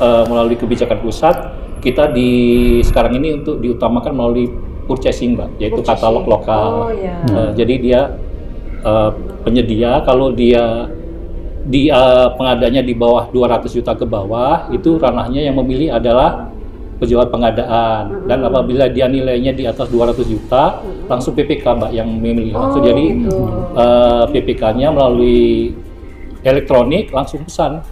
melalui kebijakan pusat, kita sekarang ini untuk diutamakan melalui purchasing, Mbak, yaitu katalog lokal. Jadi dia penyedia, kalau dia pengadanya di bawah 200 juta ke bawah, itu ranahnya yang memilih adalah pejabat pengadaan. Dan apabila dia nilainya di atas 200 juta, langsung PPK, Mbak, yang memilih langsung. Jadi PPK-nya melalui elektronik langsung pesan.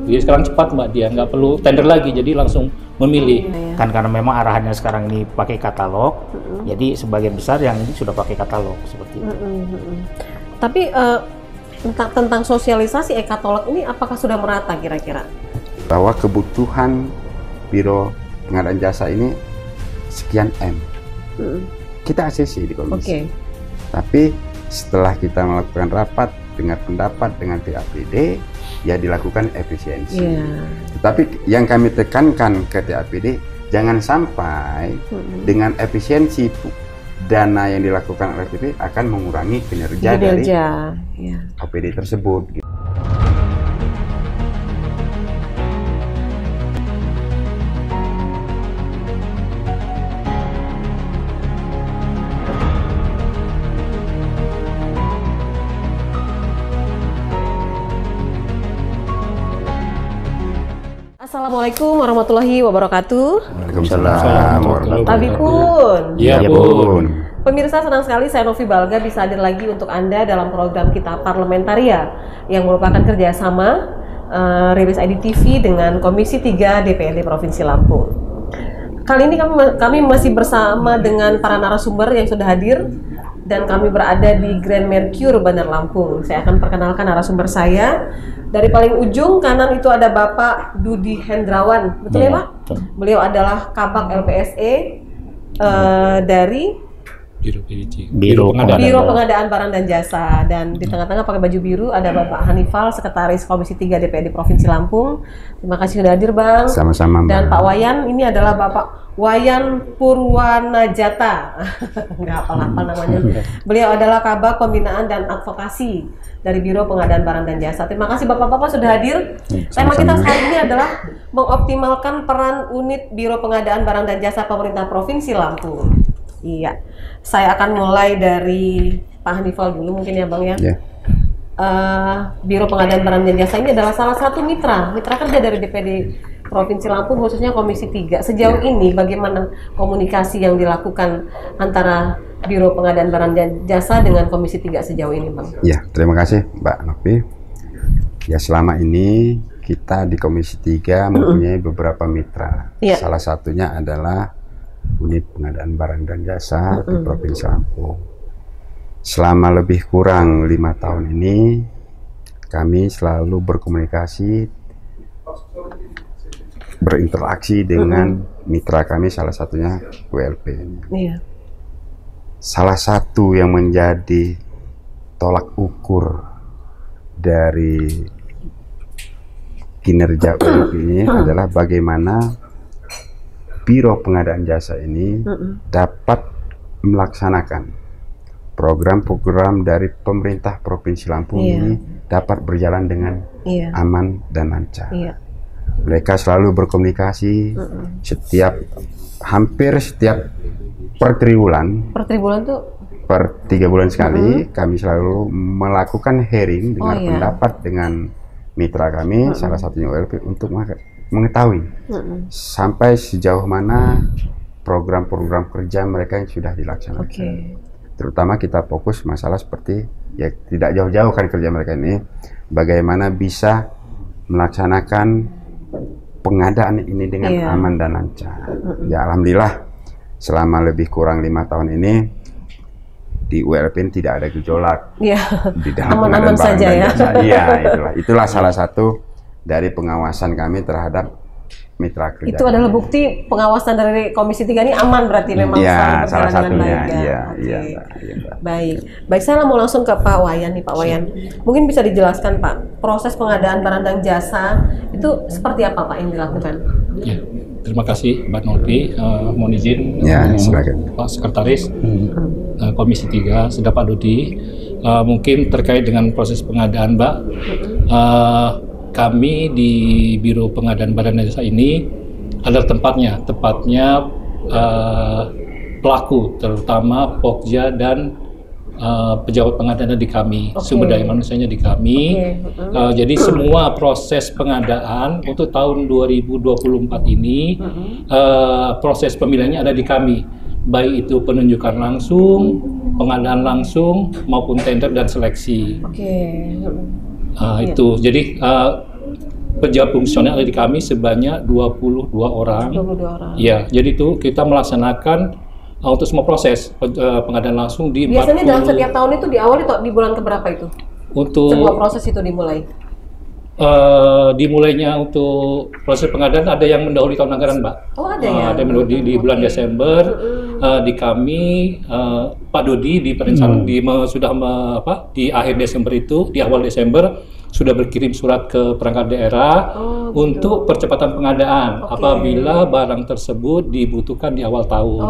Jadi sekarang cepat, Mbak, dia nggak perlu tender lagi, jadi langsung memilih. Kan karena memang arahannya sekarang ini pakai katalog, jadi sebagian besar yang ini sudah pakai katalog seperti itu. Tapi tentang sosialisasi e-katalog ini apakah sudah merata kira-kira? Bahwa kebutuhan Biro Pengadaan Jasa ini sekian M. Kita ACC di komisi. Tapi setelah kita melakukan rapat, dengar pendapat dengan TAPD, ya dilakukan efisiensi. Tetapi yang kami tekankan ke TAPD, jangan sampai dengan efisiensi dana yang dilakukan oleh TAPD akan mengurangi kinerja dari APD tersebut. Assalamualaikum warahmatullahi wabarakatuh. Waalaikumsalam warahmatullahi Tapi pun. Iya, Bun. Pemirsa, senang sekali saya Novi Balga bisa hadir lagi untuk Anda dalam program kita Parlementaria yang merupakan kerjasama Rilis ID TV dengan Komisi 3 DPRD Provinsi Lampung. Kali ini kami masih bersama dengan para narasumber yang sudah hadir dan kami berada di Grand Mercure Bandar Lampung. Saya akan perkenalkan narasumber saya. Dari paling ujung kanan itu ada Bapak Dudi Hendrawan, betul ya Pak? Beliau adalah Kabak LPSE dari Biro Pengadaan Barang dan Jasa. Dan di tengah-tengah pakai baju biru ada Bapak Hanifal, Sekretaris Komisi 3 DPRD Provinsi Lampung. Terima kasih sudah hadir, Bang. Sama-sama, Mbak. Dan Pak Wayan, ini adalah Bapak Wayan Purwanajata. Nggak hafal-hafal namanya. Beliau adalah Kabak Pembinaan dan Advokasi dari Biro Pengadaan Barang dan Jasa. Terima kasih Bapak-Bapak sudah hadir. Tema kita hari ini adalah mengoptimalkan peran unit Biro Pengadaan Barang dan Jasa Pemerintah Provinsi Lampung. Iya, saya akan mulai dari Pak Hanifal dulu mungkin ya Bang ya. Biro Pengadaan Barang dan Jasa ini adalah salah satu mitra kerja dari DPD Provinsi Lampung, khususnya Komisi 3. Sejauh ini bagaimana komunikasi yang dilakukan antara Biro Pengadaan Barang dan Jasa dengan Komisi 3 sejauh ini, Bang? Ya, terima kasih Mbak Novi. Ya, selama ini kita di Komisi 3 mempunyai beberapa mitra. Salah satunya adalah Unit Pengadaan Barang dan Jasa di Provinsi Lampung. Selama lebih kurang 5 tahun ini, kami selalu berkomunikasi, berinteraksi dengan mitra kami, salah satunya WLP. Salah satu yang menjadi tolak ukur dari kinerja WLP ini adalah bagaimana Biro Pengadaan Jasa ini dapat melaksanakan program-program dari pemerintah Provinsi Lampung ini dapat berjalan dengan aman dan lancar. Mereka selalu berkomunikasi hampir setiap per triwulan. Per triwulan tuh? Per 3 bulan sekali kami selalu melakukan hearing dengan pendapat dengan mitra kami, salah satunya WLP, untuk mengetahui sampai sejauh mana program-program kerja mereka yang sudah dilaksanakan. Terutama kita fokus masalah seperti, ya tidak jauh-jauh kan kerja mereka ini, bagaimana bisa melaksanakan pengadaan ini dengan aman dan lancar. Ya alhamdulillah selama lebih kurang 5 tahun ini di ULP tidak ada gejolak di dalam pengadaan barang dan jasa. Iya, itulah salah satu dari pengawasan kami terhadap mitra kerja. Itu adalah bukti pengawasan dari Komisi 3 ini aman berarti memang salah satunya. Baik, saya mau langsung ke Pak Wayan nih, Pak Wayan. Mungkin bisa dijelaskan Pak, proses pengadaan barang dan jasa itu seperti apa Pak yang dilakukan? Ya, terima kasih Mbak Novi. Mohon izin Pak Sekretaris Komisi 3, sedang Pak Dudi. Mungkin terkait dengan proses pengadaan Mbak, kami di Biro Pengadaan Barang dan Jasa ini adalah tepatnya pelaku, terutama Pokja dan pejabat pengadaan di kami, sumber daya manusianya di kami. Jadi semua proses pengadaan untuk tahun 2024 ini, proses pemilihannya ada di kami, baik itu penunjukan langsung, pengadaan langsung, maupun tender dan seleksi. Itu, jadi pejabat fungsional ada di kami sebanyak 22 orang. 22 orang. Ya, jadi itu kita melaksanakan untuk semua proses pengadaan langsung di biasanya dalam setiap tahun itu diawali di bulan keberapa itu? Untuk sebuah proses itu dimulai? Dimulainya untuk proses pengadaan ada yang mendahului tahun anggaran, Mbak. Oh, ada ya? Ada yang mendahului di bulan Desember. Di kami, Pak Dodi di perencanaan di akhir Desember itu, di awal Desember sudah berkirim surat ke perangkat daerah untuk percepatan pengadaan apabila barang tersebut dibutuhkan di awal tahun.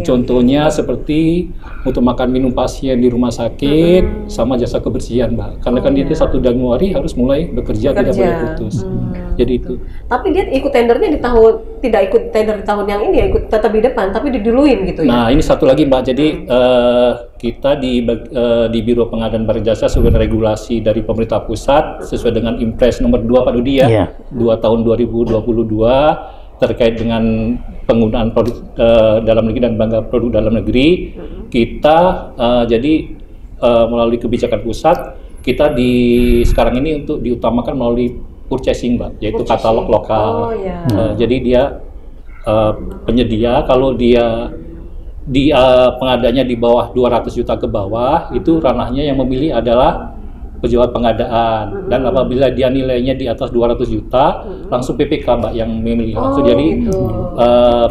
Contohnya seperti untuk makan minum pasien di rumah sakit sama jasa kebersihan, Mbak. Karena kan dia 1 Januari harus mulai bekerja. Tidak boleh putus. Jadi itu. Tapi dia ikut tendernya tidak ikut tender di tahun yang ini, ya ikut tetap di depan, tapi diduluin gitu ya. Nah, ini satu lagi, Mbak. Jadi kita di Biro Pengadaan Barang Jasa sesuai dengan regulasi dari pemerintah pusat sesuai dengan Impres nomor 2 Pak Dudi ya, 2 tahun 2022 terkait dengan penggunaan produk dalam negeri dan bangga produk dalam negeri. Kita melalui kebijakan pusat kita sekarang ini untuk diutamakan melalui purchasing, Mbak, yaitu katalog lokal. Jadi dia penyedia, kalau dia pengadanya di bawah 200 juta ke bawah, itu ranahnya yang memilih adalah pejabat pengadaan. Dan apabila dia nilainya di atas 200 juta, langsung PPK, Mbak, yang memilih langsung. Jadi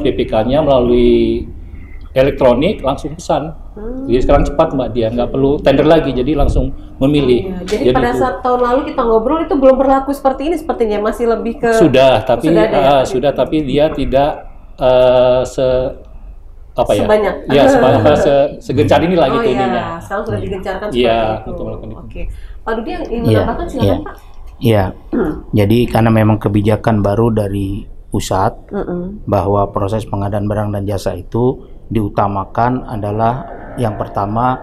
PPK-nya melalui elektronik langsung pesan. Jadi sekarang cepat, Mbak, dia nggak perlu tender lagi, jadi langsung memilih. Jadi pada saat tahun lalu kita ngobrol itu belum berlaku seperti ini, sepertinya masih lebih ke sudah, tapi dia tidak sebanyak. Segencar ini lah gitu ininya. Sekarang sudah digencarkan seperti itu. Oke. Pak Dudi yang ingin menambahkan silakan, Pak. Iya. Jadi karena memang kebijakan baru dari pusat bahwa proses pengadaan barang dan jasa itu diutamakan adalah yang pertama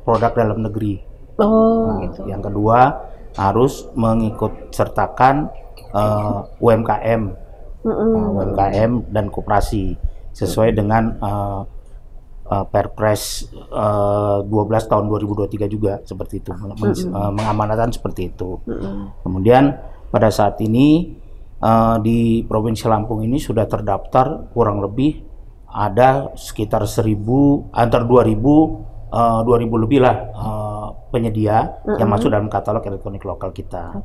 produk dalam negeri. Gitu. Yang kedua harus mengikut sertakan UMKM, UMKM dan koperasi sesuai dengan Perpres 12 tahun 2023 juga seperti itu, mengamanatkan seperti itu. Kemudian pada saat ini di Provinsi Lampung ini sudah terdaftar kurang lebih ada sekitar 1000 antar 2000 lebih lah penyedia yang masuk dalam katalog elektronik lokal kita.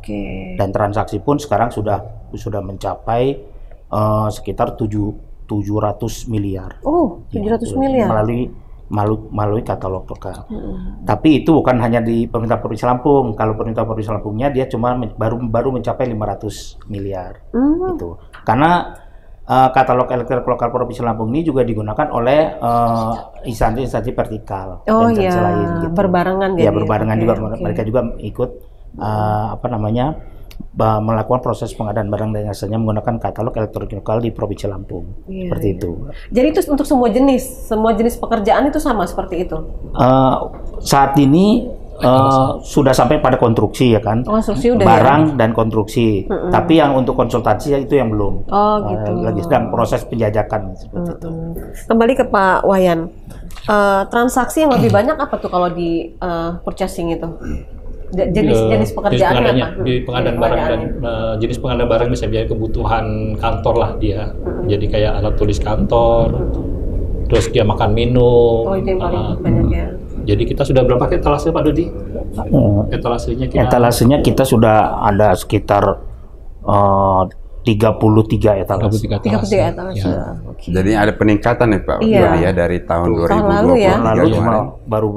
Dan transaksi pun sekarang sudah mencapai sekitar 700 miliar. 700 miliar. Melalui katalog lokal. Tapi itu bukan hanya di pemerintah Provinsi Lampung. Kalau pemerintah Provinsi Lampungnya dia cuma baru mencapai 500 miliar. Gitu. Karena katalog elektronik lokal Provinsi Lampung ini juga digunakan oleh instansi-instansi vertikal dan lain gitu. Berbarengan ya. Berbarengan juga. Mereka juga ikut melakukan proses pengadaan barang dan jasanya menggunakan katalog elektronik lokal di Provinsi Lampung. Seperti itu. Jadi itu untuk semua jenis pekerjaan itu sama seperti itu? Saat ini sudah sampai pada konstruksi ya kan, barang dan konstruksi. Tapi yang untuk konsultasi itu yang belum. Lagi sedang proses penjajakan seperti itu. Kembali ke Pak Wayan, transaksi yang lebih banyak apa tuh kalau di purchasing itu? Jenis pekerjaannya apa? Di pengadaan barang dan jenis pengadaan barang bisa biaya kebutuhan kantor lah dia. Jadi kayak alat tulis kantor, terus dia makan minum. Itu yang paling banyak ya. Jadi kita sudah berapa etalase, Pak Dodi? Etalasenya kita sudah ada sekitar 33 etalase. 33 etalase. Ya. Jadi ada peningkatan nih Pak Dodi ya dari tahun 2023 lalu baru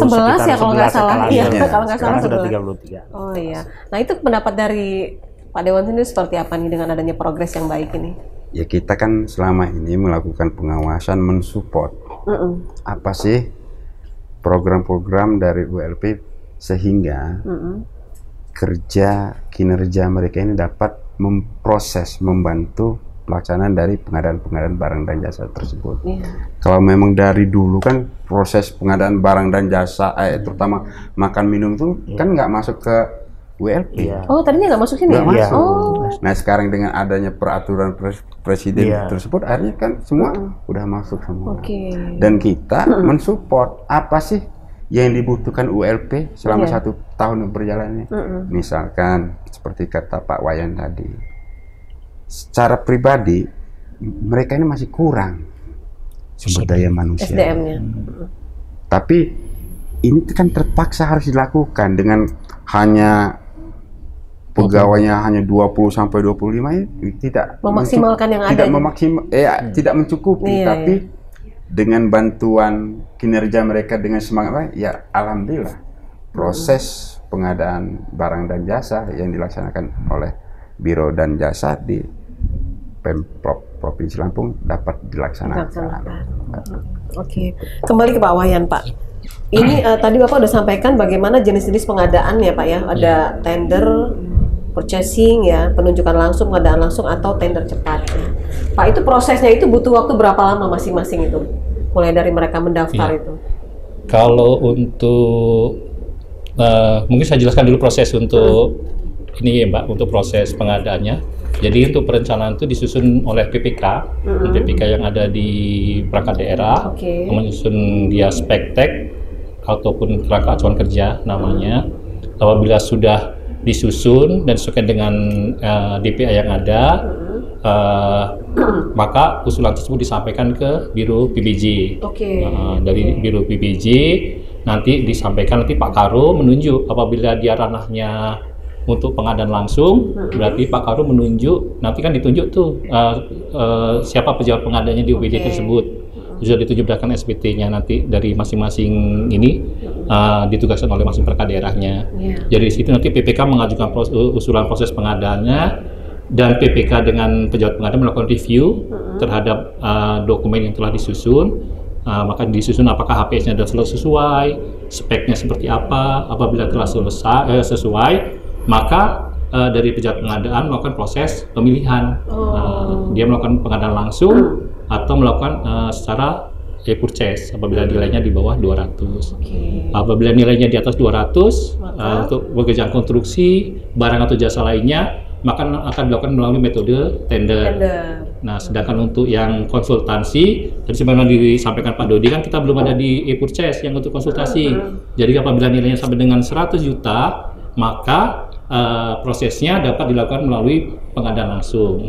11 ya kalau nggak salah. Kalau nggak salah sudah 33. Oh iya. Nah itu pendapat dari Pak Dewan sendiri seperti apa nih dengan adanya progres yang baik ini? Ya kita kan selama ini melakukan pengawasan, mensupport apa sih program-program dari ULP sehingga kinerja mereka ini dapat memproses, membantu pelaksanaan dari pengadaan barang dan jasa tersebut. Kalau memang dari dulu kan proses pengadaan barang dan jasa, terutama makan minum itu kan nggak masuk ke WLP. Oh, tadinya nggak masuk sini? Nggak masuk. Oh. Nah, sekarang dengan adanya peraturan presiden tersebut, akhirnya kan semua udah masuk semua. Dan kita mensupport apa sih yang dibutuhkan ULP selama 1 tahun berjalannya. Misalkan seperti kata Pak Wayan tadi, secara pribadi mereka ini masih kurang sumber daya manusia, SDM-nya. Tapi ini kan terpaksa harus dilakukan dengan hanya pegawainya hanya 20 sampai 25 ini tidak memaksimalkan yang ada. Tidak mencukupi, tapi dengan bantuan kinerja mereka dengan semangat ya alhamdulillah proses pengadaan barang dan jasa yang dilaksanakan oleh Biro dan Jasa di Pemprov Provinsi Lampung dapat dilaksanakan. Oke, kembali ke Pak Wayan, Pak. Ini tadi Bapak udah sampaikan bagaimana jenis-jenis pengadaan ya Pak ya. Ada tender, purchasing ya, penunjukan langsung, pengadaan langsung atau tender cepat. Ya. Pak, itu prosesnya itu butuh waktu berapa lama masing-masing itu? Mulai dari mereka mendaftar itu. Kalau untuk mungkin saya jelaskan dulu proses untuk ini ya Mbak, untuk proses pengadaannya. Jadi untuk perencanaan itu disusun oleh PPK, PPK yang ada di perangkat daerah, menyusun dia spektek ataupun kerangka acuan kerja namanya. Apabila sudah disusun dan sesuai dengan DPA yang ada, maka usulan tersebut disampaikan ke Biro PBJ. Dari Biro PBJ nanti disampaikan, nanti Pak Karo menunjuk apabila dia ranahnya untuk pengadaan langsung, berarti Pak Karo menunjuk, nanti kan ditunjuk tuh siapa pejabat pengadaannya di UPJ tersebut. Sudah ditunjuk berdasarkan SPT-nya nanti dari masing-masing ini ditugaskan oleh masing perangkat daerahnya. Jadi di situ nanti PPK mengajukan usulan proses pengadaannya dan PPK dengan pejabat pengadaan melakukan review terhadap dokumen yang telah disusun. Maka disusun apakah HPS-nya sudah sesuai, speknya seperti apa. Apabila telah sesuai, maka dari pejabat pengadaan melakukan proses pemilihan. Dia melakukan pengadaan langsung atau melakukan secara e-purchase apabila nilainya di bawah 200. Apabila nilainya di atas 200 untuk pekerjaan konstruksi, barang atau jasa lainnya, maka akan dilakukan melalui metode tender. Nah, sedangkan untuk yang konsultansi, tadi sebagaimana disampaikan Pak Dodi kan kita belum ada di e-purchase yang untuk konsultasi. Jadi apabila nilainya sampai dengan 100 juta, maka prosesnya dapat dilakukan melalui pengadaan langsung.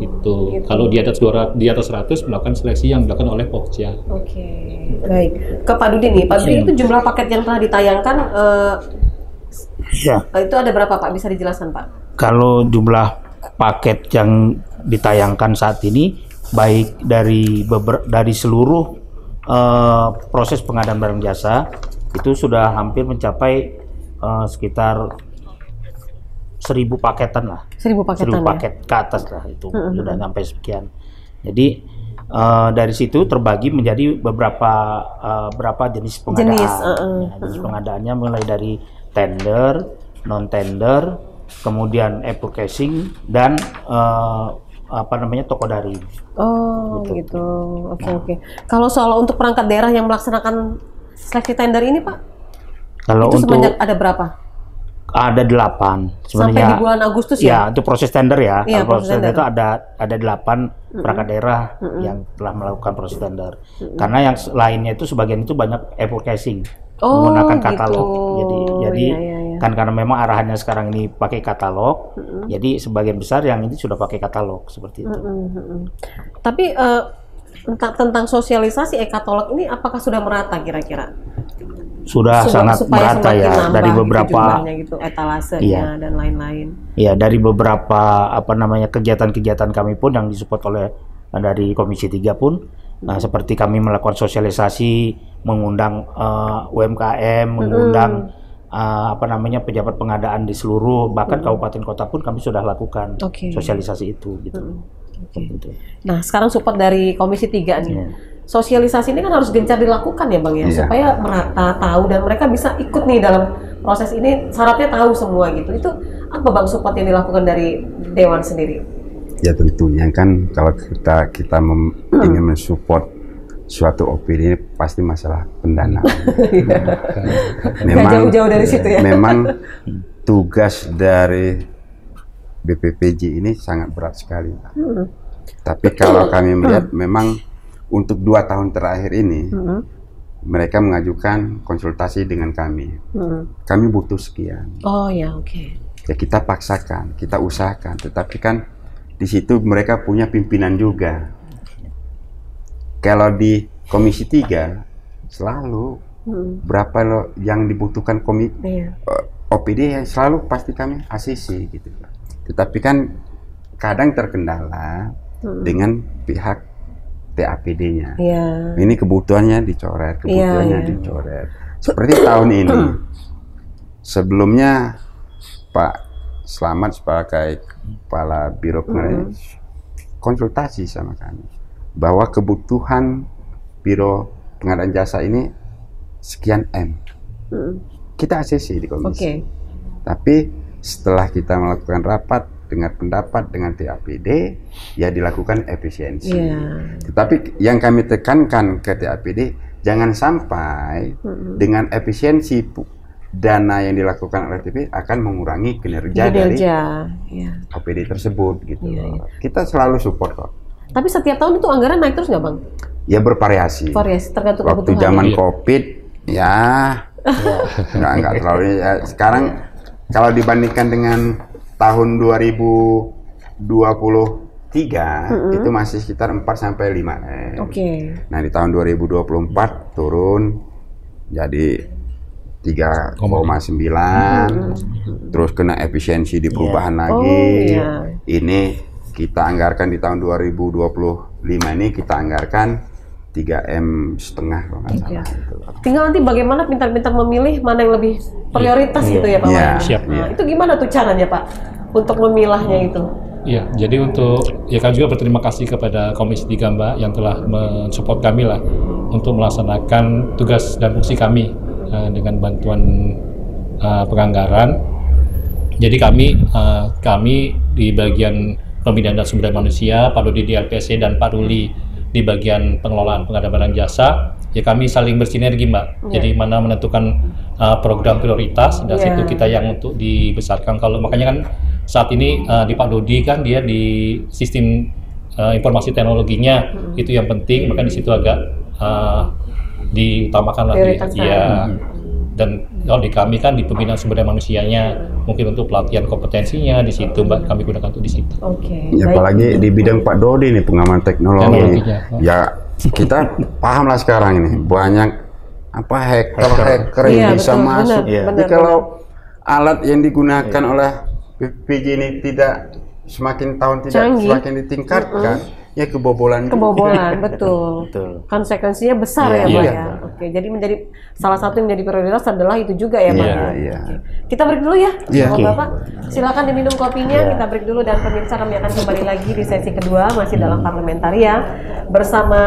Gitu. Kalau di atas 100 melakukan seleksi yang dilakukan oleh Pokja. Baik. Ke Pak Dudi nih, Pak Dudi itu jumlah paket yang telah ditayangkan itu ada berapa Pak? Bisa dijelaskan Pak? Kalau jumlah paket yang ditayangkan saat ini baik dari seluruh proses pengadaan barang jasa itu sudah hampir mencapai sekitar 1.000 paketan lah. 1.000 paket ke atas lah itu sudah sampai sekian. Jadi dari situ terbagi menjadi beberapa jenis pengadaan. Jenis pengadaannya mulai dari tender, non tender, kemudian e-purchasing dan toko daring. Gitu. Oke. Kalau soal untuk perangkat daerah yang melaksanakan seleksi tender ini Pak, kalau itu untuk sebanyak ada berapa? Ada 8 sebenarnya. Sampai di bulan Agustus ya? Ya, itu proses tender ya. Iya, kalau proses tender itu ada 8 perangkat daerah yang telah melakukan proses tender. Karena yang lainnya itu sebagian itu banyak e-purchasing menggunakan katalog. Jadi kan karena memang arahannya sekarang ini pakai katalog, jadi sebagian besar yang ini sudah pakai katalog seperti itu. Tapi tentang sosialisasi e-katalog ini apakah sudah merata kira-kira? Sudah sangat merata ya dari beberapa gitu, etalasenya dan lain-lain. Iya, dari beberapa kegiatan-kegiatan kami pun yang disupport oleh dari Komisi 3 pun seperti kami melakukan sosialisasi, mengundang UMKM, mengundang pejabat pengadaan di seluruh bahkan kabupaten kota pun kami sudah lakukan sosialisasi itu gitu. Nah, sekarang support dari Komisi 3 nih. Sosialisasi ini kan harus gencar dilakukan ya Bang ya, supaya merata, tahu dan mereka bisa ikut nih dalam proses ini syaratnya tahu semua gitu. Itu apa Bang support yang dilakukan dari Dewan sendiri? Ya tentunya kan kalau kita ingin mensupport suatu opini ini pasti masalah pendanaan. Memang jauh-jauh dari situ ya. Memang tugas dari BPPJ ini sangat berat sekali. Tapi kalau kami melihat memang untuk 2 tahun terakhir ini mereka mengajukan konsultasi dengan kami. Kami butuh sekian. Oh ya, oke. Ya kita paksakan, kita usahakan. Tetapi kan di situ mereka punya pimpinan juga. Kalau di Komisi 3 selalu berapa loh yang dibutuhkan OPD yang selalu pasti kami ACC gitu. Tetapi kan kadang terkendala dengan pihak TAPD-nya. Ini kebutuhannya dicoret, dicoret. Seperti tahun ini. Sebelumnya Pak Slamet sebagai Kepala Biro Pengadaan konsultasi sama kami bahwa kebutuhan Biro Pengadaan Jasa ini sekian M. Kita ACC di komisi. Tapi setelah kita melakukan rapat dengan pendapat dengan TAPD, ya dilakukan efisiensi. Tetapi yang kami tekankan ke TAPD, jangan sampai dengan efisiensi dana yang dilakukan oleh TAPD akan mengurangi kinerja dari OPD tersebut gitu. Kita selalu support kok. Tapi setiap tahun itu anggaran naik terus nggak Bang? Ya bervariasi. Tergantung waktu kebutuhan. Zaman COVID ya nggak terlalu ya. Sekarang kalau dibandingkan dengan tahun 2023 itu masih sekitar 4-5 M. Nah di tahun 2024 turun jadi 3,9, terus kena efisiensi di perubahan lagi. Ini kita anggarkan di tahun 2025 ini kita anggarkan 3,5 M kalau nggak salah. Tinggal nanti bagaimana pintar-pintar memilih mana yang lebih prioritas gitu ya Pak. Siap. Itu gimana tuh caranya Pak untuk memilahnya itu? Iya, jadi kami juga berterima kasih kepada Komisi 3 Mbak yang telah mensupport kami lah untuk melaksanakan tugas dan fungsi kami dengan bantuan penganggaran. Jadi kami di bagian pembinaan dan sumber daya manusia, Pak Dodi di LPSC dan Pak Ruli di bagian pengelolaan pengadaan barang jasa, ya kami saling bersinergi Mbak. Jadi mana menentukan program prioritas, dan situ kita yang untuk dibesarkan. Kalau makanya kan saat ini di Pak Dodi kan dia di sistem informasi teknologinya itu yang penting, maka di situ agak diutamakan lagi. Dan kalau di kami kan di pembinaan sumber daya manusianya, mungkin untuk pelatihan kompetensinya di situ Mbak, kami gunakan untuk di situ. Ya, apalagi di bidang Pak Dodi nih pengaman teknologi. Ya kita paham lah sekarang ini banyak hacker yang bisa masuk. Jadi kalau alat yang digunakan oleh BPPJ ini tidak semakin tahun semakin ditingkatkan, ya kebobolan betul. Konsekuensinya besar ya Pak ya. Jadi menjadi salah satu yang menjadi prioritas adalah itu juga ya Pak. Kita break dulu ya Bapak. Silakan diminum kopinya, kita break dulu, dan pemirsa kami akan kembali lagi di sesi kedua masih dalam Parlamentaria bersama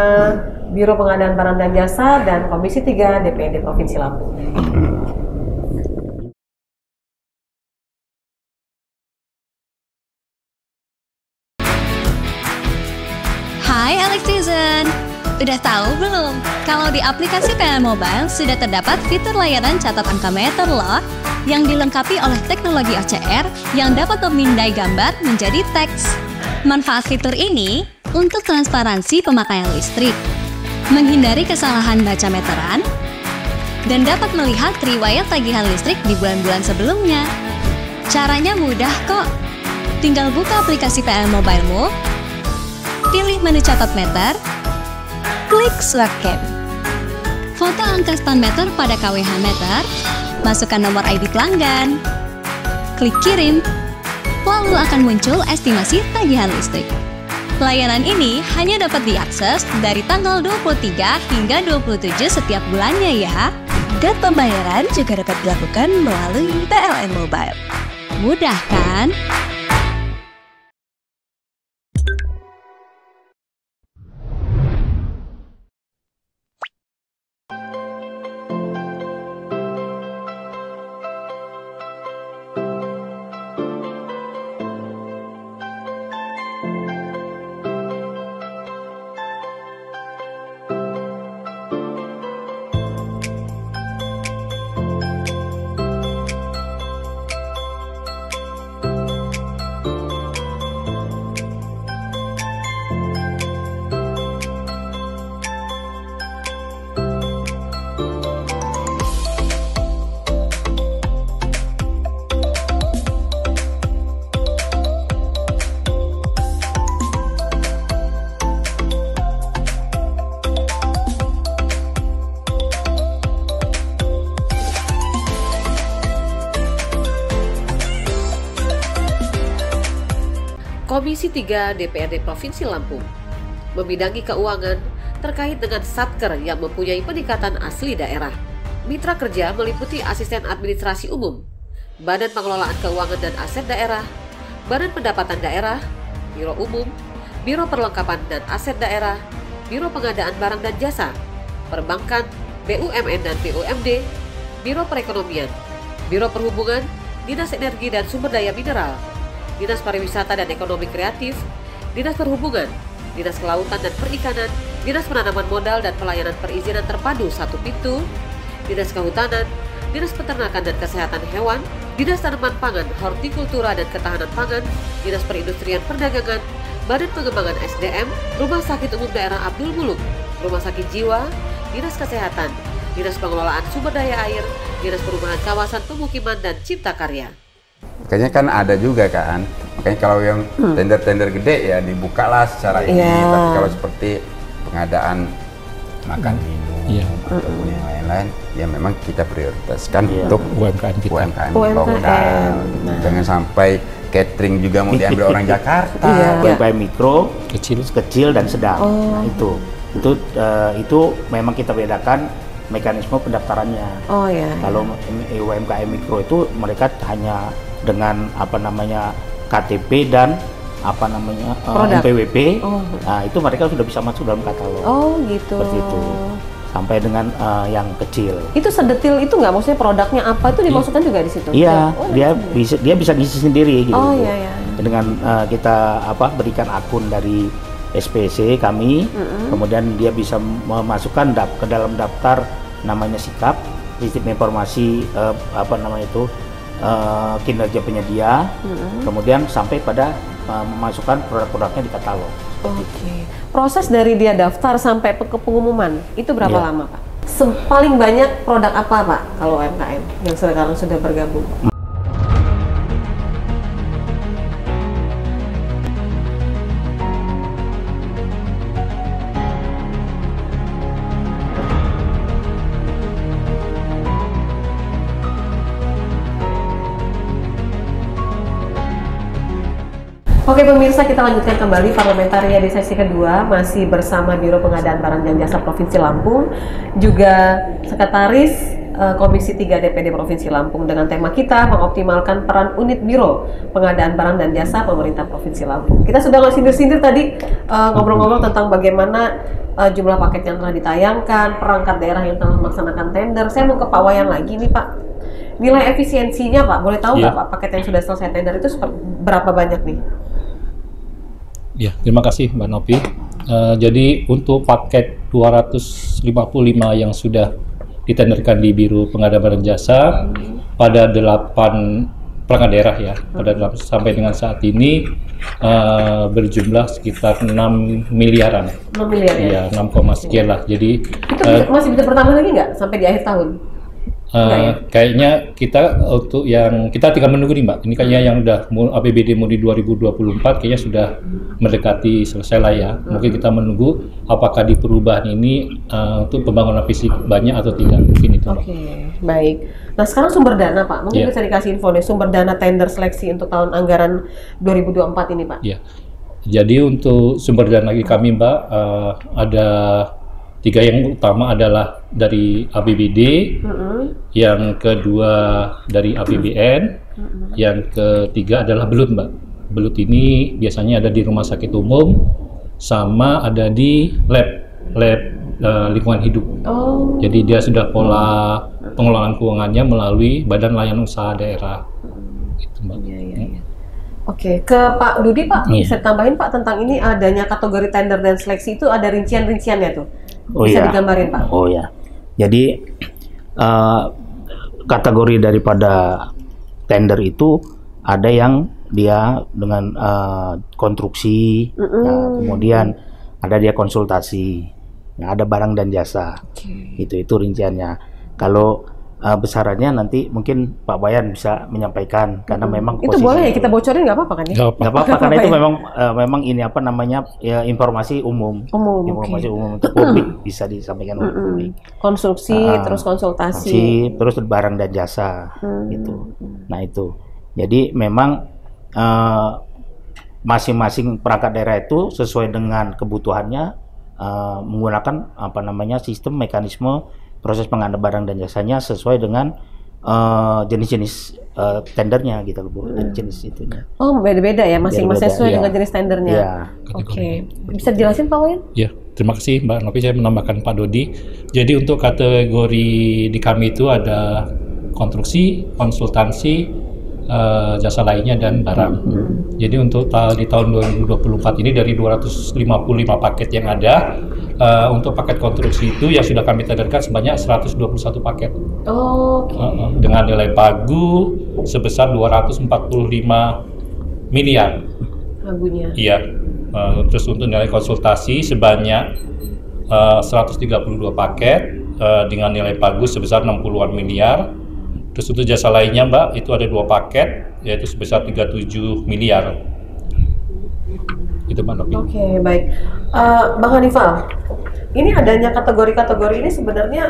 Biro Pengadaan Barang dan Jasa dan Komisi 3 DPRD Provinsi Lampung. Hai Alextizen, udah tahu belum? Kalau di aplikasi PLN Mobile sudah terdapat fitur layanan catat angka meter loh, yang dilengkapi oleh teknologi OCR yang dapat memindai gambar menjadi teks. Manfaat fitur ini untuk transparansi pemakaian listrik, menghindari kesalahan baca meteran, dan dapat melihat riwayat tagihan listrik di bulan-bulan sebelumnya. Caranya mudah kok, tinggal buka aplikasi PLN Mobile-mu, pilih menu catat meter, klik Swapcam. Foto angka stand meter pada KWH meter, masukkan nomor ID pelanggan, klik kirim, lalu akan muncul estimasi tagihan listrik. Layanan ini hanya dapat diakses dari tanggal 23 hingga 27 setiap bulannya ya. Dan pembayaran juga dapat dilakukan melalui PLN Mobile. Mudah kan? Komisi 3 DPRD Provinsi Lampung membidangi keuangan terkait dengan Satker yang mempunyai peningkatan asli daerah. Mitra kerja meliputi Asisten Administrasi Umum, Badan Pengelolaan Keuangan dan Aset Daerah, Badan Pendapatan Daerah, Biro Umum, Biro Perlengkapan dan Aset Daerah, Biro Pengadaan Barang dan Jasa, Perbankan, BUMN dan BUMD, Biro Perekonomian, Biro Perhubungan, Dinas Energi dan Sumber Daya Mineral, Dinas Pariwisata dan Ekonomi Kreatif, Dinas Perhubungan, Dinas Kelautan dan Perikanan, Dinas Penanaman Modal dan Pelayanan Perizinan Terpadu Satu Pintu, Dinas Kehutanan, Dinas Peternakan dan Kesehatan Hewan, Dinas Tanaman Pangan, Hortikultura dan Ketahanan Pangan, Dinas Perindustrian Perdagangan, Badan Pengembangan SDM, Rumah Sakit Umum Daerah Abdul Muluk, Rumah Sakit Jiwa, Dinas Kesehatan, Dinas Pengelolaan Sumber Daya Air, Dinas Perumahan Kawasan Pemukiman dan Cipta Karya. Makanya kan ada juga kan, makanya kalau yang tender-tender gede ya dibukalah secara ini, tapi kalau seperti pengadaan makan minum ataupun yang lain-lain, ya memang kita prioritaskan untuk UMKM lokal. Jangan sampai catering juga mau diambil orang Jakarta. UMKM mikro, kecil dan sedang. Nah, itu memang kita bedakan mekanisme pendaftarannya. Kalau UMKM mikro itu mereka hanya dengan KTP dan NPWP. Nah, itu mereka sudah bisa masuk dalam katalog. Seperti itu. Sampai dengan yang kecil. Itu sedetil itu nggak, maksudnya produknya apa itu dimasukkan juga di situ? Iya, dia bisa ngisi sendiri gitu. Dengan kita berikan akun dari SPC kami, kemudian dia bisa memasukkan ke dalam daftar namanya SIKAP, Sistem Informasi kinerja penyedia, kemudian sampai pada memasukkan produk-produknya di katalog. Proses dari dia daftar sampai ke pengumuman itu berapa lama, Pak? Paling banyak produk apa, Pak, kalau UMKM yang sekarang sudah bergabung? Oke pemirsa, kita lanjutkan kembali Parlamentaria di sesi kedua, masih bersama Biro Pengadaan Barang dan Jasa Provinsi Lampung, juga Sekretaris Komisi 3 DPD Provinsi Lampung, dengan tema kita mengoptimalkan peran unit Biro Pengadaan Barang dan Jasa Pemerintah Provinsi Lampung. Kita sudah sindir-sindir tadi ngobrol-ngobrol tentang bagaimana jumlah paket yang telah ditayangkan, perangkat daerah yang telah melaksanakan tender. Saya mau ke Pak Wayan lagi nih, Pak. Nilai efisiensinya, Pak, boleh tahu nggak, Pak, paket yang sudah selesai tender itu berapa banyak nih? Ya, terima kasih Mbak Novi. Jadi untuk paket 255 yang sudah ditenderkan di Biro Pengadaan Barang Jasa pada 8 perangkat daerah ya, sampai dengan saat ini berjumlah sekitar 6 miliaran. 6 miliar ya? 6, sekian lah. Jadi itu masih bisa bertambah lagi nggak sampai di akhir tahun? Kayaknya kita untuk yang kita tinggal menunggu nih Mbak. Ini kayaknya yang udah APBD Mudi 2024 kayaknya sudah mendekati selesai lah ya. Mungkin kita menunggu apakah di perubahan ini untuk pembangunan fisik banyak atau tidak. Mungkin itu Mbak. Baik. Nah sekarang sumber dana Pak, mungkin bisa dikasih info nih sumber dana tender seleksi untuk tahun anggaran 2024 ini Pak. Iya. Jadi untuk sumber dana kami Mbak ada 3 yang utama adalah dari APBD, yang kedua dari APBN, yang ketiga adalah belut Mbak. Belut ini biasanya ada di rumah sakit umum, sama ada di lab lingkungan hidup. Jadi dia sudah pola pengelolaan keuangannya melalui Badan Layanan Usaha Daerah. Gitu Mbak. Oke, ke Pak Dudi Pak, bisa tambahin Pak tentang ini adanya kategori tender dan seleksi itu ada rincian-rinciannya tuh. Bisa digambarin Pak? Jadi kategori daripada tender itu ada yang dia dengan konstruksi, kemudian ada dia konsultasi, ada barang dan jasa, itu rinciannya. Kalau besarannya nanti mungkin Pak Wayan bisa menyampaikan karena memang itu boleh ya kita bocorin nggak apa-apa kan ya? Nggak apa-apa karena itu memang ini informasi umum informasi umum untuk publik, bisa disampaikan oleh publik. Konstruksi terus konsultasi terus barang dan jasa gitu. Nah itu jadi memang masing-masing perangkat daerah itu sesuai dengan kebutuhannya menggunakan apa namanya sistem mekanisme proses pengadaan barang dan jasanya sesuai dengan jenis-jenis tendernya gitu Bu, jenis itunya. Oh, beda-beda ya, masing-masing sesuai dengan jenis tendernya. Ya. Oke. Bisa jelasin Pak Wayan? Ya, terima kasih Mbak Novi. Saya menambahkan Pak Dodi. Jadi untuk kategori di kami itu ada konstruksi, konsultansi, jasa lainnya dan barang. Jadi untuk di tahun 2024 ini dari 255 paket yang ada, untuk paket konstruksi itu yang sudah kami tenderkan sebanyak 121 paket. Oh, okay. Dengan nilai pagu sebesar 245 miliar. Pagunya. Iya. Terus untuk nilai konsultasi sebanyak 132 paket dengan nilai pagu sebesar 60-an miliar. Terus untuk jasa lainnya Mbak, itu ada 2 paket, yaitu sebesar 37 miliar. Itu Mbak Novi. Oke, baik. Bang Hanifal, ini adanya kategori-kategori ini sebenarnya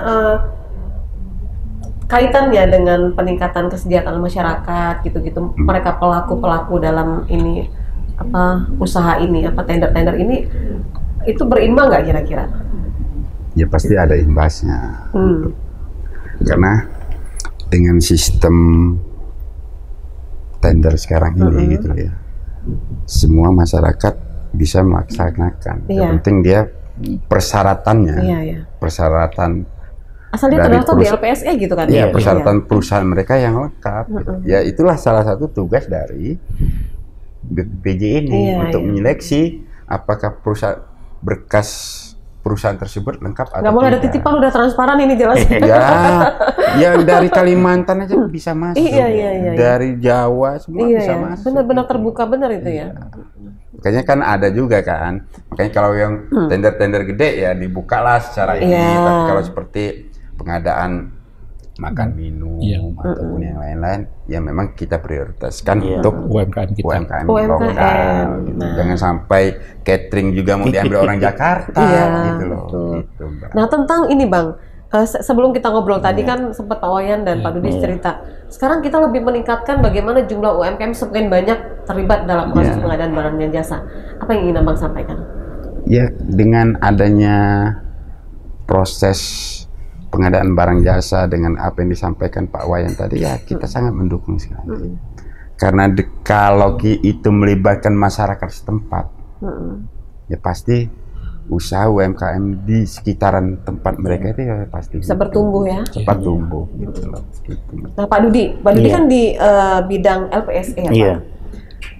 kaitannya dengan peningkatan kesejahteraan masyarakat, gitu-gitu. Mereka pelaku-pelaku dalam ini, usaha ini, tender-tender ini, itu berimbang nggak kira-kira? Ya pasti ada imbasnya. Karena dengan sistem tender sekarang ini gitu ya, semua masyarakat bisa melaksanakan. Yang penting dia persyaratannya, persyaratan asal dia terdaftar di LPSE gitu kan? Ya, persyaratan perusahaan mereka yang lengkap. Ya itulah salah satu tugas dari BPJJ ini untuk menyeleksi apakah perusahaan berkas perusahaan tersebut lengkap atau tidak. Nggak boleh ada titipan, udah transparan ini jelas. Yang dari Kalimantan aja bisa masuk. Iya. Dari Jawa semua bisa masuk. Benar-benar terbuka benar itu ya. Makanya kan ada juga kan. Makanya kalau yang tender-tender gede ya dibukalah secara ini. Tapi kalau seperti pengadaan makan minum ataupun yang lain-lain, ya memang kita prioritaskan untuk UMKM kita. UMKM lokal. Gitu. Jangan sampai catering juga mau diambil orang Jakarta gitu loh. Gitu, nah tentang ini Bang, sebelum kita ngobrol tadi kan sempat Pak Wayan dan Pak Dudi cerita. Sekarang kita lebih meningkatkan bagaimana jumlah UMKM semakin banyak terlibat dalam proses pengadaan barang dan jasa. Apa yang ingin Abang sampaikan? Ya, dengan adanya proses pengadaan barang jasa dengan apa yang disampaikan Pak Wayan tadi, ya kita sangat mendukung sekali. Karena kalau itu melibatkan masyarakat setempat, ya pasti usaha UMKM di sekitaran tempat mereka itu ya pasti bisa bertumbuh ya. Cepat tumbuh gitu loh. Nah Pak Dudi kan di bidang LPSE ya Pak.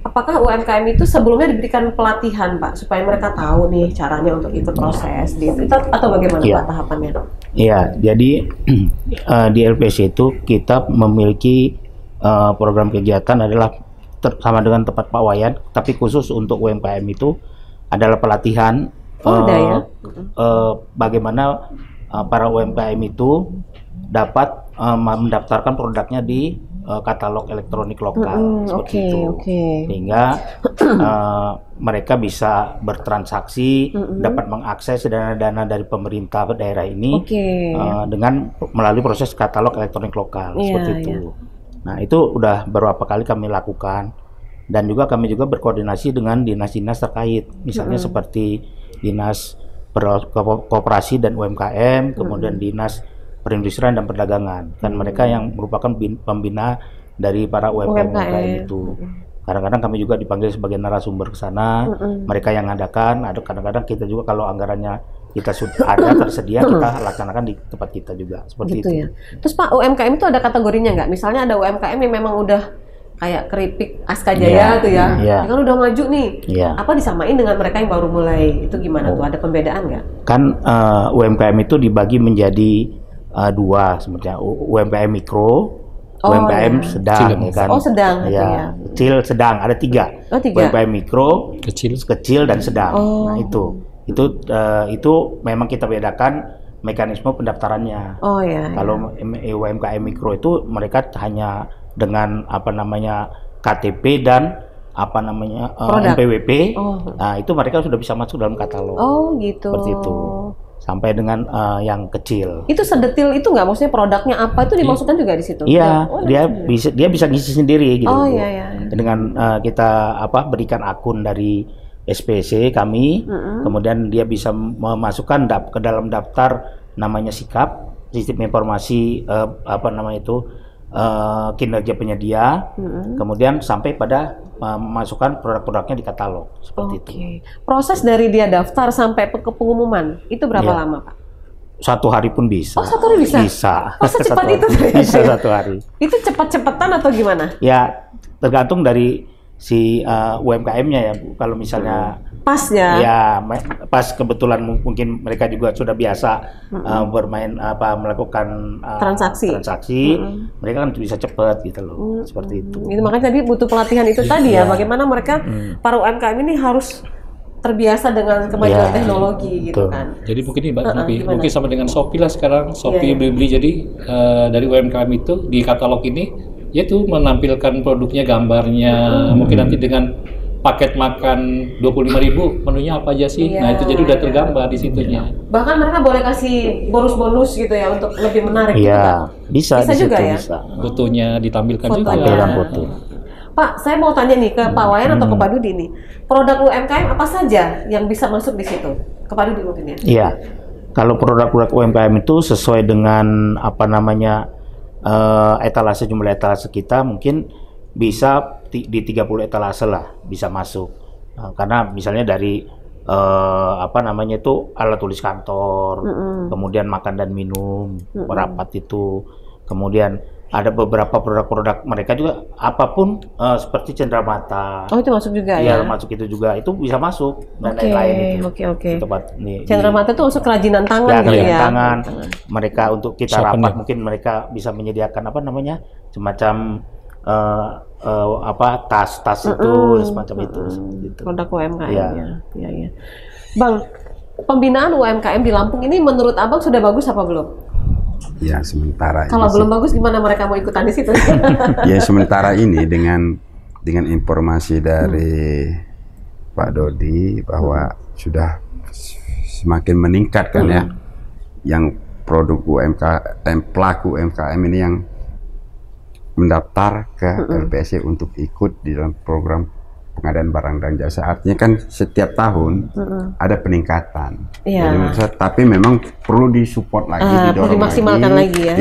Apakah UMKM itu sebelumnya diberikan pelatihan Pak supaya mereka tahu nih caranya untuk ikut proses itu atau bagaimana Pak tahapannya? Iya, jadi di LPSE itu kita memiliki program kegiatan adalah sama dengan tempat Pak Wayan, tapi khusus untuk UMKM itu adalah pelatihan bagaimana para UMKM itu dapat mendaftarkan produknya di katalog elektronik lokal seperti itu, sehingga mereka bisa bertransaksi, dapat mengakses dana-dana dari pemerintah daerah ini dengan melalui proses katalog elektronik lokal seperti itu. Nah itu udah beberapa kali kami lakukan, dan juga kami juga berkoordinasi dengan dinas-dinas terkait, misalnya seperti dinas koperasi dan UMKM, kemudian dinas perindustrian dan perdagangan, kan mereka yang merupakan pembina dari para UMKM itu. Kadang-kadang kami juga dipanggil sebagai narasumber ke sana, mereka yang ngadakan, ada kadang-kadang kita juga kalau anggarannya kita sudah ada tersedia, kita laksanakan di tempat kita juga, seperti gitu itu. Ya. Terus Pak, UMKM itu ada kategorinya nggak? Misalnya ada UMKM yang memang udah kayak keripik Aska Jaya tuh ya, kan udah maju nih. Apa disamain dengan mereka yang baru mulai? Itu gimana tuh? Ada pembedaan nggak? Kan UMKM itu dibagi menjadi dua sebenarnya, UMKM mikro, UMKM sedang, ya kan? Sedang ya. Kecil, sedang, ada tiga. UMKM mikro, kecil dan sedang. Nah itu memang kita bedakan mekanisme pendaftarannya. Kalau UMKM mikro itu mereka hanya dengan KTP dan NPWP. Nah itu mereka sudah bisa masuk dalam katalog. Gitu. Seperti itu. sampai dengan yang kecil. Itu sedetil itu nggak, maksudnya produknya apa itu dimasukkan juga di situ? Iya, dia bisa ngisi sendiri gitu. Oh iya. Dengan kita berikan akun dari SPC kami, kemudian dia bisa memasukkan ke dalam daftar namanya SIKAP, Sistem Informasi kinerja penyedia, kemudian sampai pada memasukkan produk-produknya di katalog seperti itu. Proses dari dia daftar sampai ke pengumuman itu berapa lama, Pak? 1 hari pun bisa. Oh, 1 hari bisa? Bisa. Oh, secepat itu? Bisa 1 hari. Itu cepat-cepatan atau gimana? Ya, tergantung dari si UMKM-nya ya. Kalau misalnya pas ya? Ya, pas kebetulan mungkin mereka juga sudah biasa bermain melakukan transaksi, mereka kan bisa cepat gitu loh, seperti itu. Itu makanya tadi butuh pelatihan itu tadi ya, bagaimana mereka para UMKM ini harus terbiasa dengan kemajuan teknologi gitu kan. Jadi mungkin ini mungkin sama dengan Shopee lah sekarang, Shopee Blibli. Jadi dari UMKM itu di katalog ini yaitu menampilkan produknya, gambarnya, mungkin nanti dengan paket makan 25.000 menunya apa aja sih? Nah itu jadi udah tergambar di situnya. Bahkan mereka boleh kasih bonus-bonus gitu ya untuk lebih menarik gitu kan? Bisa juga ya. Fotonya ditampilkan juga. Foto. Pak, saya mau tanya nih ke Pak Wayan atau ke Pak Dudi nih, produk UMKM apa saja yang bisa masuk di situ? Ke Pak Dudi mungkin ya? Iya, kalau produk-produk UMKM itu sesuai dengan etalase, jumlah etalase kita mungkin bisa di 30 etalase lah bisa masuk. Karena misalnya dari alat tulis kantor, kemudian makan dan minum, merapat itu, kemudian ada beberapa produk-produk mereka juga apapun seperti cenderamata. Oh itu masuk juga ya? Iya masuk itu juga, itu bisa masuk dan lain-lain itu. Oke. Cenderamata itu masuk kerajinan tangan ya? Kerajinan tangan. Mereka untuk kita rapat mungkin mereka bisa menyediakan semacam tas-tas itu semacam itu. Produk UMKM ya. Bang, pembinaan UMKM di Lampung ini menurut Abang sudah bagus apa belum? Ya sementara. Kalau belum bagus gimana mereka mau ikutan di situ? Ya sementara ini dengan informasi dari Pak Dodi bahwa sudah semakin meningkat kan ya, yang produk UMKM, pelaku UMKM ini yang mendaftar ke LPSC untuk ikut di dalam program pengadaan barang dan jasa. Artinya kan setiap tahun ada peningkatan. Jadi, tapi memang perlu disupport lagi, didorong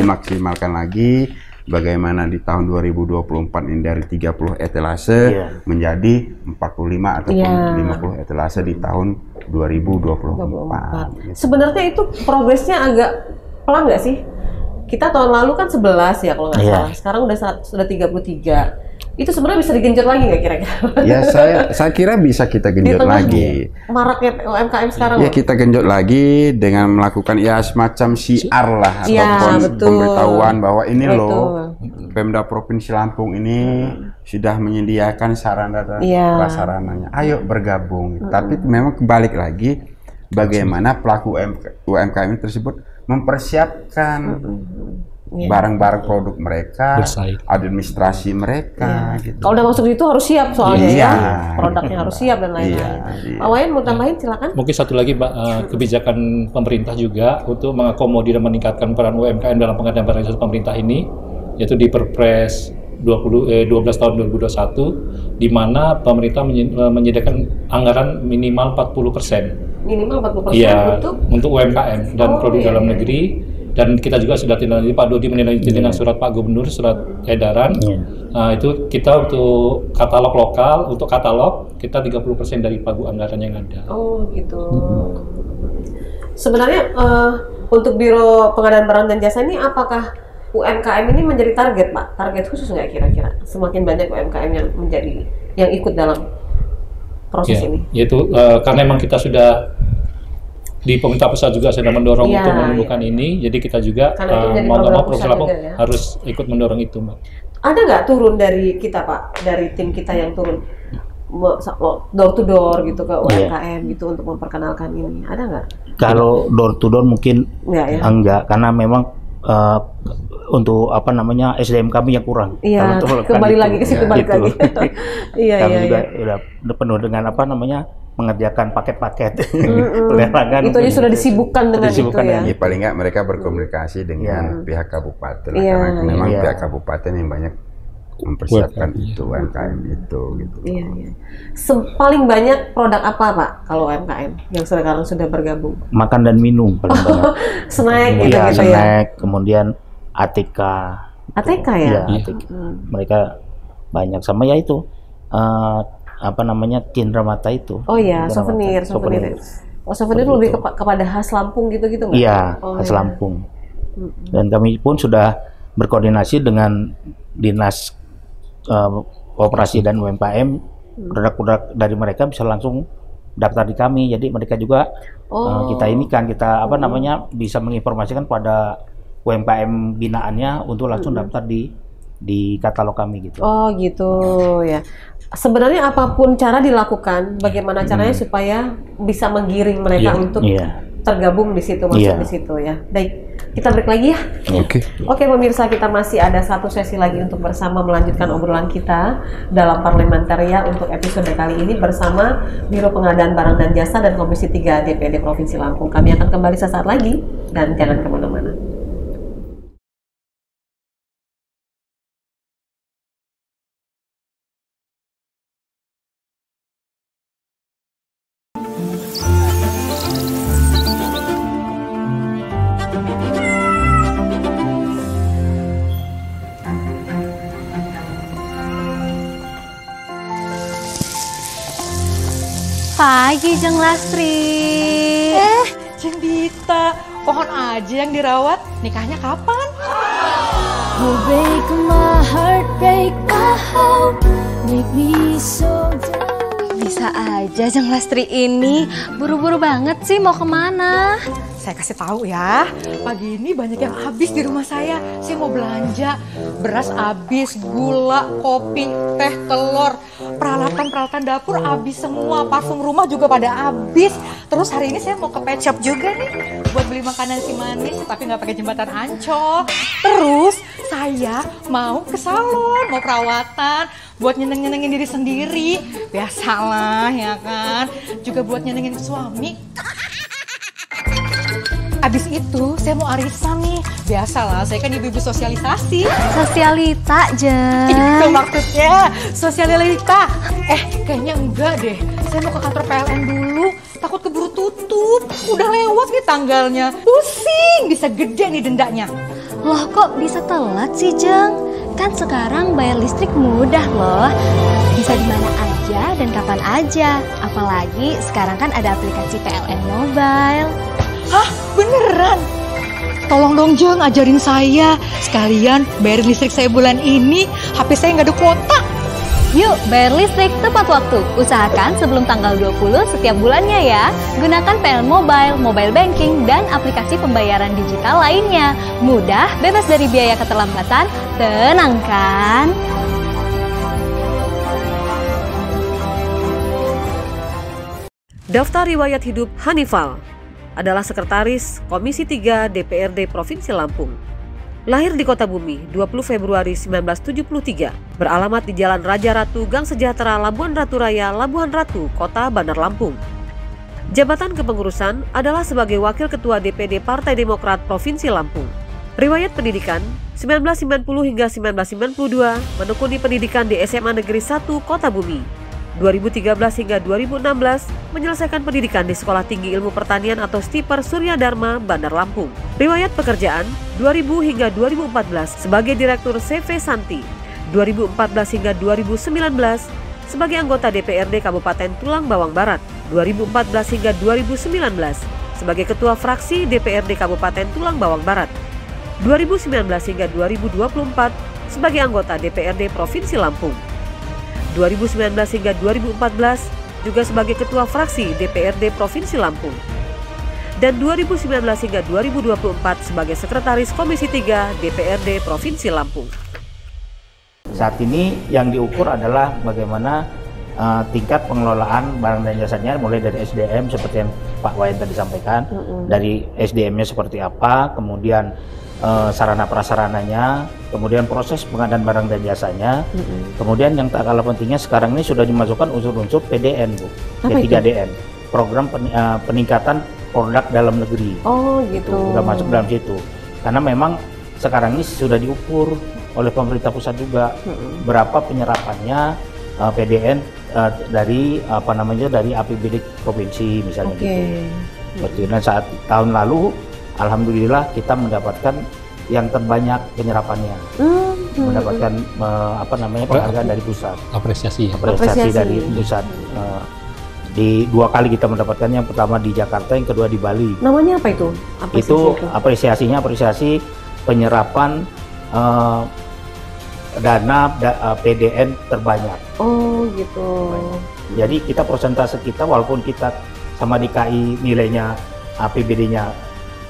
dimaksimalkan lagi. Bagaimana di tahun 2024 ini dari 30 etalase menjadi 45 ataupun 50 etalase di tahun 2024. Sebenarnya itu progresnya agak pelan nggak sih? Kita tahun lalu kan 11 ya kalau nggak salah. Sekarang sudah 33. Itu sebenarnya bisa digenjot lagi nggak kira-kira? Ya saya kira bisa kita genjot lagi. Maraknya UMKM sekarang. Ya kita genjot lagi dengan melakukan semacam siar lah ataupun pemberitahuan bahwa ini loh Pemda Provinsi Lampung ini sudah menyediakan sarana dan prasarananya. Ayo bergabung. Tapi memang kembali lagi bagaimana pelaku UMKM tersebut mempersiapkan barang-barang produk mereka, administrasi mereka. Gitu. Kalau udah masuk itu harus siap soalnya produknya harus siap dan lain-lain. Pak Wayan mau tambahin silakan. Mungkin satu lagi Mbak, kebijakan pemerintah juga untuk mengakomodir dan meningkatkan peran UMKM dalam pengadaan barang jasa pemerintah ini, yaitu di Perpres 12 tahun 2021, di mana pemerintah menyediakan anggaran minimal 40%. Minimal 40% untuk UMKM dan produk dalam negeri. Dan kita juga sudah tindak Pak Dodi menindaklanjuti dengan surat Pak Gubernur, surat edaran. Itu kita untuk katalog lokal, untuk katalog kita 30% dari pagu anggaran yang ada. Oh gitu. Sebenarnya untuk Biro Pengadaan Barang dan Jasa ini apakah UMKM ini menjadi target Pak? Target khusus nggak kira-kira? Semakin banyak UMKM yang ikut dalam proses ini? Yaitu karena memang kita sudah di pemerintah pusat juga sedang mendorong untuk menumbuhkan ini, jadi kita juga mau nggak mau Provinsi Lampung harus ikut mendorong itu, Mbak. Ada nggak turun dari kita Pak, dari tim kita yang turun door to door gitu ke UMKM gitu untuk memperkenalkan ini, ada nggak? Kalau door to door mungkin enggak, karena memang untuk SDM kami yang kurang. Kembali lagi ke situ balik lagi. Kami juga udah penuh dengan mengerjakan paket-paket pelelangan. Itu aja sudah disibukkan dengan itu ya. Ya paling nggak mereka berkomunikasi dengan pihak kabupaten, karena memang pihak kabupaten yang banyak mempersiapkan itu UMKM itu gitu. Paling banyak produk apa Pak kalau UMKM yang sekarang sudah bergabung? Makan dan minum paling banyak. Snack gitu ya. Snack, kemudian ATK. ATK ya? ATK. Mereka banyak sama ya itu apa namanya Cindra Mata itu. Oh iya, souvenir. Oh, souvenir lebih kepada khas Lampung gitu-gitu nggak? Iya, khas Lampung. Dan kami pun sudah berkoordinasi dengan Dinas Koperasi dan UMKM, produk-produk dari mereka bisa langsung daftar di kami. Jadi mereka juga kita apa namanya bisa menginformasikan pada UMKM binaannya untuk langsung daftar di katalog kami gitu. Oh gitu ya. Sebenarnya apapun cara dilakukan, bagaimana caranya supaya bisa menggiring mereka untuk tergabung di situ, masuk di situ ya. Baik, kita break lagi ya. Oke pemirsa, kita masih ada satu sesi lagi untuk bersama melanjutkan obrolan kita dalam Parlementaria untuk episode kali ini bersama Biro Pengadaan Barang dan Jasa dan Komisi 3 DPRD Provinsi Lampung. Kami akan kembali sesaat lagi dan jangan kemana-mana. Pagi Jeng Lastri. Jeng Dita, pohon aja yang dirawat, nikahnya kapan? You break my heart, break my hope, make me so down. Bisa aja Jeng Lastri ini, buru-buru banget sih mau kemana? Saya kasih tahu ya, pagi ini banyak yang habis di rumah saya. Saya mau belanja, beras habis, gula, kopi, teh, telur, peralatan dapur habis semua, parfum rumah juga pada habis. Terus hari ini saya mau ke pet shop juga nih, buat beli makanan si manis, tapi nggak pakai jembatan Ancol. Terus saya mau ke salon, mau perawatan, buat nyenengin diri sendiri, biasalah ya kan. Juga buat nyenengin suami. Abis itu saya mau arisan nih. Biasalah, saya kan ibu-ibu sosialisasi. Sosialita, Jeng. Itu maksudnya, sosialita. Kayaknya enggak deh. Saya mau ke kantor PLN dulu. Takut keburu tutup. Udah lewat nih tanggalnya. Pusing, bisa gede nih dendanya. Loh kok bisa telat sih, Jeng? Kan sekarang bayar listrik mudah loh. Bisa di mana aja dan kapan aja. Apalagi sekarang kan ada aplikasi PLN Mobile. Hah? Beneran? Tolong dong Jeng, ajarin saya. Sekalian bayarin listrik saya bulan ini. HP saya nggak ada kuota. Yuk, bayar listrik tepat waktu. Usahakan sebelum tanggal 20 setiap bulannya ya. Gunakan PLN Mobile, mobile banking, dan aplikasi pembayaran digital lainnya. Mudah, bebas dari biaya keterlambatan, tenang kan? Daftar riwayat hidup Hanifal adalah Sekretaris Komisi 3 DPRD Provinsi Lampung. Lahir di Kota Bumi 20 Februari 1973, beralamat di Jalan Raja Ratu, Gang Sejahtera, Labuan Ratu Raya, Labuan Ratu, Kota Bandar Lampung. Jabatan kepengurusan adalah sebagai Wakil Ketua DPD Partai Demokrat Provinsi Lampung. Riwayat pendidikan 1990 hingga 1992 menekuni pendidikan di SMA Negeri 1 Kota Bumi. 2013 hingga 2016 menyelesaikan pendidikan di Sekolah Tinggi Ilmu Pertanian atau STIPER Surya Dharma, Bandar Lampung. Riwayat pekerjaan 2000 hingga 2014 sebagai Direktur CV Santi, 2014 hingga 2019 sebagai anggota DPRD Kabupaten Tulang Bawang Barat, 2014 hingga 2019 sebagai Ketua Fraksi DPRD Kabupaten Tulang Bawang Barat, 2019 hingga 2024 sebagai anggota DPRD Provinsi Lampung. 2019 hingga 2014 juga sebagai Ketua Fraksi DPRD Provinsi Lampung. Dan 2019 hingga 2024 sebagai Sekretaris Komisi 3 DPRD Provinsi Lampung. Saat ini yang diukur adalah bagaimana tingkat pengelolaan barang dan jasanya, mulai dari SDM seperti yang Pak Wayan tadi sampaikan, dari SDM-nya seperti apa, kemudian sarana prasarananya, kemudian proses pengadaan barang dan jasanya, kemudian yang tak kalah pentingnya sekarang ini sudah dimasukkan unsur-unsur PDN, Bu, P3DN, program peningkatan produk dalam negeri. Oh gitu. Sudah masuk dalam situ, karena memang sekarang ini sudah diukur oleh pemerintah pusat juga berapa penyerapannya PDN dari dari APBD provinsi misalnya gitu. Dan saat tahun lalu alhamdulillah kita mendapatkan yang terbanyak penyerapannya, mendapatkan penghargaan dari pusat, apresiasi dari pusat. Di 2 kali kita mendapatkan, yang pertama di Jakarta, yang kedua di Bali. Namanya apa itu? Apresiasinya apresiasi penyerapan dana PDN terbanyak. Oh gitu. Jadi kita persentase kita walaupun kita sama DKI nilainya APBD-nya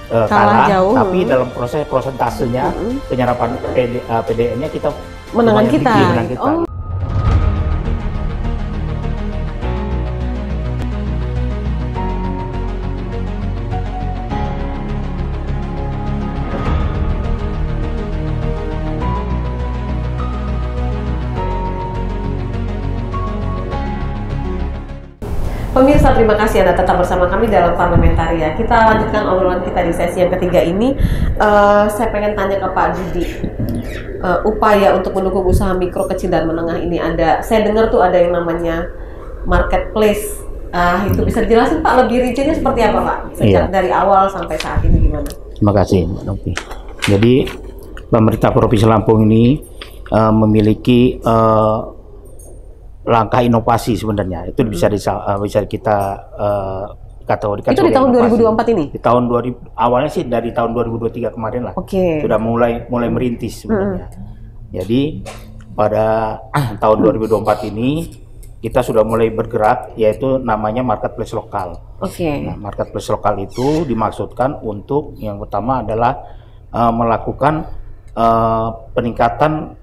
kalah jauh, tapi dalam proses prosentasenya penyerapan PDN-nya kita menang kita. Oh. Pemirsa, terima kasih Anda tetap bersama kami dalam Parlementaria. Kita lanjutkan obrolan kita di sesi yang ketiga ini. Saya pengen tanya ke Pak Didi, upaya untuk mendukung usaha mikro, kecil, dan menengah ini ada. Saya dengar tuh ada yang namanya marketplace. Itu bisa dijelasin Pak lebih rincinya seperti apa Pak? Sejak dari awal sampai saat ini gimana? Terima kasih Mbak Novi. Jadi pemerintah Provinsi Lampung ini memiliki langkah inovasi sebenarnya. Itu bisa kita kategorikan. Itu di tahun inovasi. 2024 ini? Di tahun awalnya sih dari tahun 2023 kemarin lah. Sudah mulai merintis sebenarnya. Jadi pada tahun 2024 ini kita sudah mulai bergerak, yaitu namanya marketplace lokal. Nah, marketplace lokal itu dimaksudkan untuk yang pertama adalah melakukan peningkatan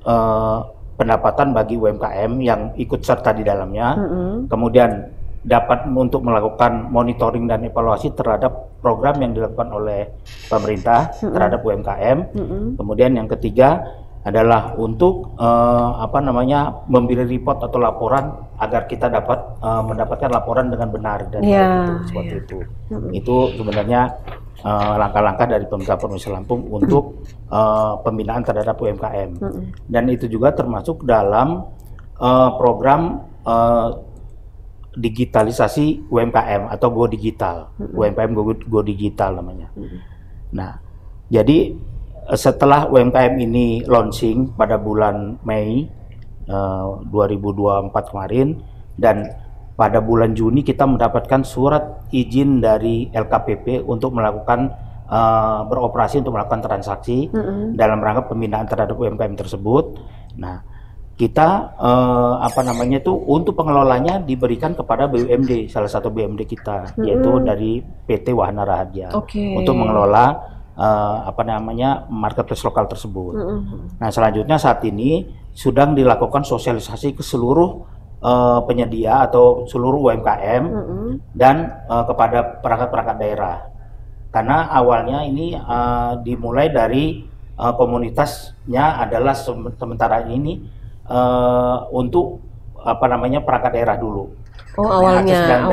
pendapatan bagi UMKM yang ikut serta di dalamnya, kemudian dapat untuk melakukan monitoring dan evaluasi terhadap program yang dilakukan oleh pemerintah terhadap UMKM. Kemudian yang ketiga adalah untuk memberi report atau laporan agar kita dapat mendapatkan laporan dengan benar dan seperti itu. Itu sebenarnya langkah-langkah dari pemerintah Provinsi Lampung untuk pembinaan terhadap UMKM. Dan itu juga termasuk dalam program digitalisasi UMKM atau Go Digital. UMKM Go Digital namanya. Nah, jadi setelah UMKM ini launching pada bulan Mei 2024 kemarin, dan pada bulan Juni kita mendapatkan surat izin dari LKPP untuk melakukan beroperasi untuk melakukan transaksi dalam rangka pembinaan terhadap UMKM tersebut. Nah, kita untuk pengelolanya diberikan kepada BUMD, salah satu BUMD kita, yaitu dari PT Wahana Raharja untuk mengelola marketplace lokal tersebut. Nah, selanjutnya saat ini sedang dilakukan sosialisasi ke seluruh penyedia atau seluruh UMKM dan kepada perangkat-perangkat daerah. Karena awalnya ini dimulai dari komunitasnya adalah sementara ini untuk perangkat daerah dulu. Oh, awalnya.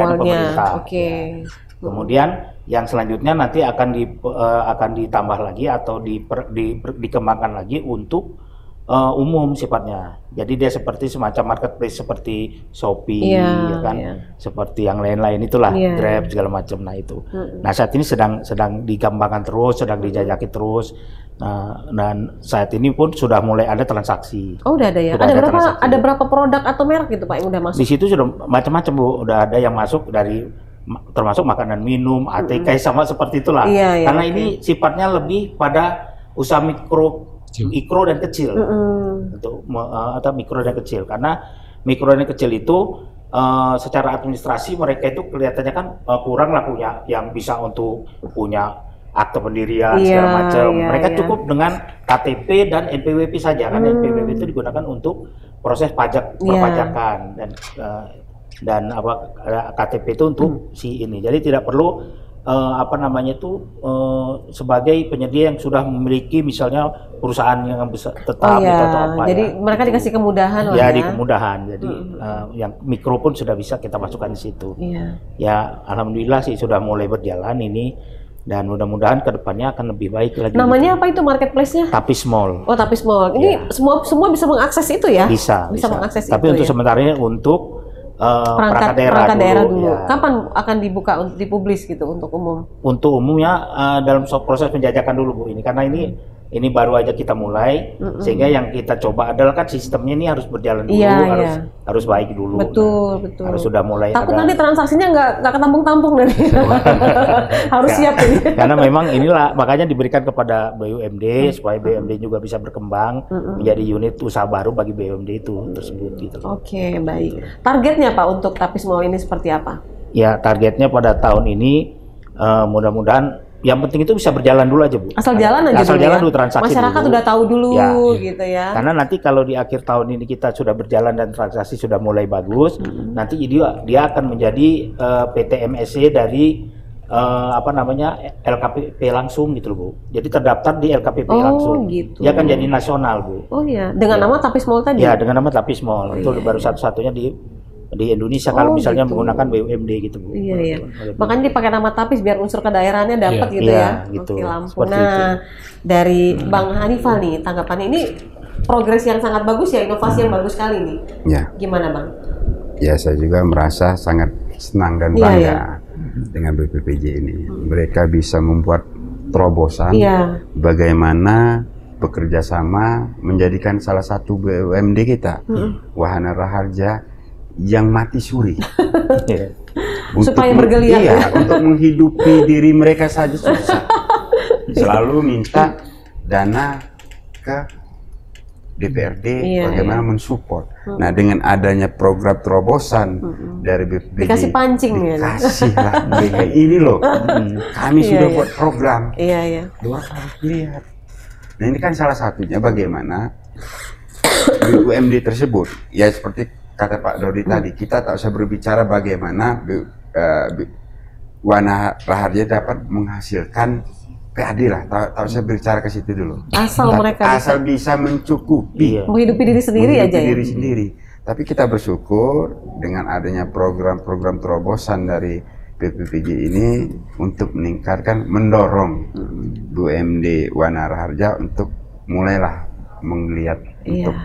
Kemudian yang selanjutnya nanti akan ditambah lagi atau dikembangkan lagi untuk umum sifatnya. Jadi dia seperti semacam marketplace seperti Shopee, seperti yang lain-lain itulah, Grab segala macam. Nah itu. Nah saat ini sedang dikembangkan terus, sedang dijajaki terus. Dan saat ini pun sudah mulai ada transaksi. Oh udah ada ya. Ada berapa produk atau merek gitu Pak yang udah masuk? Di situ sudah macam-macam Bu. Udah ada yang masuk dari termasuk makanan minum, ATK sama seperti itulah. Karena ini sifatnya lebih pada usaha mikro dan kecil, untuk atau mikro dan kecil, karena mikro dan kecil itu secara administrasi mereka itu kelihatannya kan kurang lah punya yang bisa untuk punya akte pendirian segala macam. Mereka cukup dengan KTP dan NPWP saja, kan NPWP itu digunakan untuk proses perpajakan dan KTP itu untuk si ini. Jadi tidak perlu apa namanya itu sebagai penyedia yang sudah memiliki misalnya perusahaan yang besar tetap gitu, atau apa. Jadi mereka dikasih kemudahan lah ya. Di kemudahan. Jadi yang mikro pun sudah bisa kita masukkan di situ. Ya alhamdulillah sih sudah mulai berjalan ini, dan mudah-mudahan kedepannya akan lebih baik lagi. Namanya apa itu marketplace-nya? Tapis Mall. Oh, Tapis Mall. Ini semua bisa mengakses itu ya? Bisa mengakses Tapi itu untuk sementara untuk perangkat daerah dulu. Ya. Kapan akan dibuka untuk dipublis gitu untuk umum? Untuk umumnya dalam proses penjajakan dulu Bu ini, karena ini baru aja kita mulai, sehingga yang kita coba adalah kan sistemnya ini harus berjalan dulu, harus baik dulu. Betul. Harus sudah mulai. Takut nanti transaksinya nggak ketampung-tampung nanti. Harus siap ini. Karena memang inilah makanya diberikan kepada BUMD supaya BUMD juga bisa berkembang menjadi unit usaha baru bagi BUMD itu tersebut gitu. Oke, baik. Targetnya Pak untuk Tapis Mall ini seperti apa? Ya, targetnya pada tahun ini mudah-mudahan yang penting itu bisa berjalan dulu aja Bu. Asal jalan aja Asal dulu jalan ya? dulu, transaksi masyarakat dulu. Udah tahu dulu gitu ya. Karena nanti kalau di akhir tahun ini kita sudah berjalan dan transaksi sudah mulai bagus, nanti dia akan menjadi PT MSC dari apa namanya LKPP langsung gitu loh Bu. Jadi terdaftar di LKPP langsung. Gitu. Dia akan jadi nasional Bu. Oh iya, dengan nama Tapis Mall tadi? Ya, dengan nama Tapis Mall. Itu baru satu-satunya di Indonesia kalau misalnya menggunakan BUMD gitu Bu. Iya. Makanya dipakai nama Tapis biar unsur kedaerahannya dapat gitu ya. Gitu. Oke, Lampung. Nah, dari Bang Hanifal nih tanggapannya ini progres yang sangat bagus ya, inovasi yang bagus sekali nih. Ya. Gimana Bang? Ya, saya juga merasa sangat senang dan bangga dengan BPPJ ini. Mereka bisa membuat terobosan bagaimana bekerja sama menjadikan salah satu BUMD kita, Wahana Raharja, yang mati suri. Supaya bergeliat. Iya, untuk menghidupi diri mereka saja susah. Selalu minta dana ke DPRD bagaimana mensupport. Nah, dengan adanya program terobosan dari BPPD, dikasih pancing ya. Kasihlah mereka ini loh. Kami sudah buat program. Iya. Luar harus lihat. Nah, ini kan salah satunya bagaimana BUMD tersebut. Ya seperti kata Pak Dodi tadi, kita tak usah berbicara bagaimana Wahana Raharja dapat menghasilkan PAD lah, tak usah berbicara ke situ dulu. Asal bisa mencukupi, menghidupi diri sendiri aja ya. Diri sendiri. Tapi kita bersyukur dengan adanya program-program terobosan dari BPPJ ini untuk meningkatkan, mendorong BUMD Wahana Raharja untuk mulailah melihat untuk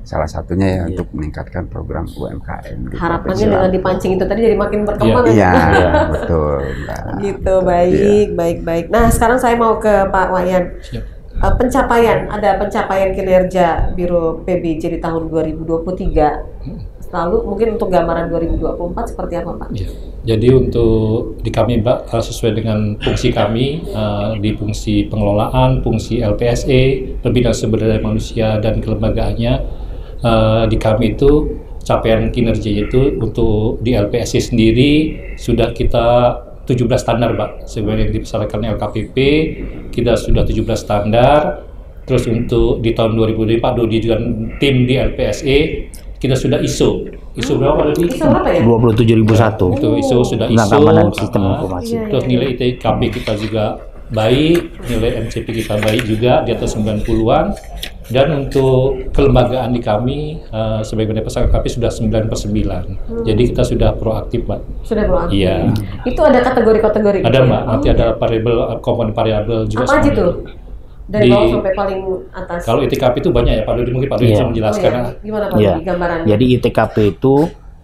salah satunya untuk meningkatkan program UMKM. Harapannya dengan dipancing itu tadi jadi makin berkembang. Iya, betul. Gitu, baik. Nah, sekarang saya mau ke Pak Wayan. Ada pencapaian kinerja Biro PBJ di tahun 2023. Lalu mungkin untuk gambaran 2024 seperti apa Pak? Jadi untuk di kami Mbak, sesuai dengan fungsi kami, di fungsi pengelolaan, fungsi LPSE, pembinaan sumber daya manusia dan kelembagaannya, di kami itu capaian kinerja itu untuk di LPSC sendiri sudah kita 17 standar Pak, sebenarnya yang dipersyaratkan LKPP kita sudah 17 standar. Terus untuk di tahun 2024 Pak Dodi dengan tim di LPSE kita sudah ISO berapa Dodi? ISO berapa ya? 27001. Itu ISO sudah ISO. Pengaman sistem informasi. Terus nilai ITKP kita juga baik, nilai MCP kita baik juga di atas 90-an. Dan untuk kelembagaan di kami sebagai Badan Pesawat KP sudah 9/9. Jadi kita sudah proaktif Mbak. Sudah proaktif? Iya. Itu ada kategori-kategori? Ada Mbak, nanti ada komponen variabel juga. Apa aja tuh? Dari bawah sampai paling atas? Kalau ITKP itu banyak ya Pak Dodi, mungkin Pak Dodi bisa menjelaskan. Gimana Pak Dodi gambarannya? Jadi ITKP itu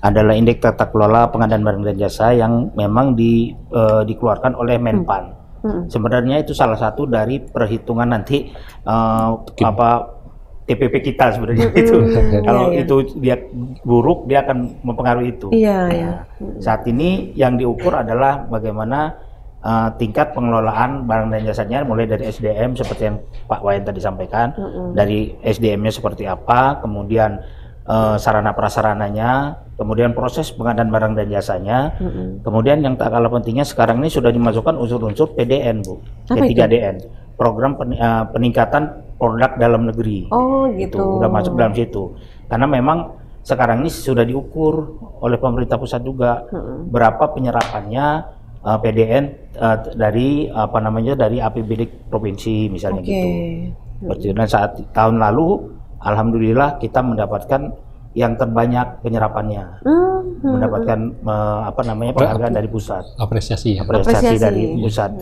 adalah Indeks Tata Kelola Pengadaan Barang dan Jasa yang memang dikeluarkan oleh Menpan. Sebenarnya itu salah satu dari perhitungan nanti TPP kita sebenarnya itu. Kalau itu dia buruk, dia akan mempengaruhi itu. Saat ini yang diukur adalah bagaimana tingkat pengelolaan barang dan jasanya mulai dari SDM seperti yang Pak Wayan tadi sampaikan, dari SDM-nya seperti apa, kemudian sarana prasarananya, kemudian proses pengadaan barang dan jasanya, kemudian yang tak kalah pentingnya sekarang ini sudah dimasukkan unsur-unsur PDN Bu, P3DN, program peningkatan produk dalam negeri. Oh gitu. Udah masuk dalam situ, karena memang sekarang ini sudah diukur oleh pemerintah pusat juga berapa penyerapannya PDN dari dari APBD provinsi misalnya gitu. Dan saat tahun lalu alhamdulillah kita mendapatkan yang terbanyak penyerapannya, mendapatkan penghargaan dari pusat, apresiasi dari pusat.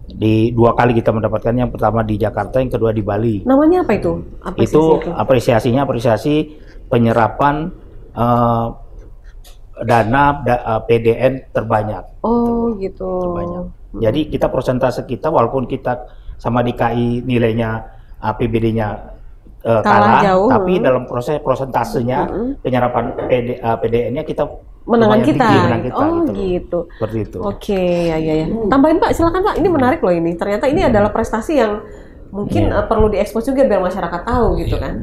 Di 2 kali kita mendapatkan, yang pertama di Jakarta, yang kedua di Bali. Namanya apa itu? Apresiasi penyerapan dana PDN terbanyak. Oh gitu. Terbanyak. Jadi kita persentase kita, walaupun kita sama DKI nilainya APBD-nya kalah jauh, tapi dalam proses prosentasenya penyerapan PDN-nya kita menang kita. Gitu. Seperti itu. Oke, ya. Tambahin Pak, silakan Pak. Ini menarik loh ini. Ternyata ini adalah prestasi yang mungkin perlu diekspos juga biar masyarakat tahu gitu kan.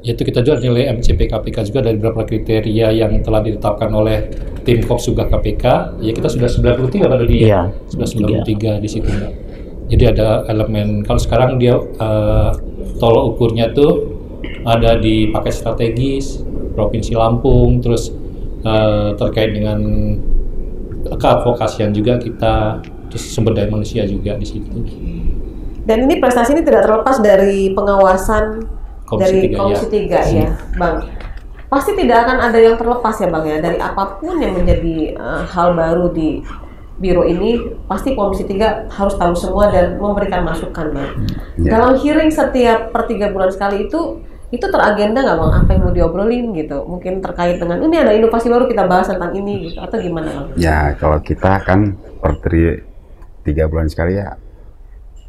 Yaitu kita juga nilai MCP KPK juga dari beberapa kriteria yang telah ditetapkan oleh tim Kopsugah KPK. Ya kita sudah 93 pada dia. Sudah 93 di situ. Jadi ada elemen, kalau sekarang dia tolok ukurnya tuh ada di paket strategis Provinsi Lampung, terus terkait dengan keadvokasian juga kita, terus sumber daya manusia juga di situ. Dan ini prestasi ini tidak terlepas dari pengawasan dari Komisi 3 ya, Bang. Pasti tidak akan ada yang terlepas ya Bang ya, dari apapun yang menjadi hal baru di Biro ini, pasti Komisi 3 harus tahu semua dan memberikan masukan Bang. Dalam hearing setiap per 3 bulan sekali itu teragenda nggak Bang, apa yang mau diobrolin gitu? Mungkin terkait dengan ini ada inovasi baru kita bahas tentang ini gitu, atau gimana Bang? Ya kalau kita kan per 3 bulan sekali ya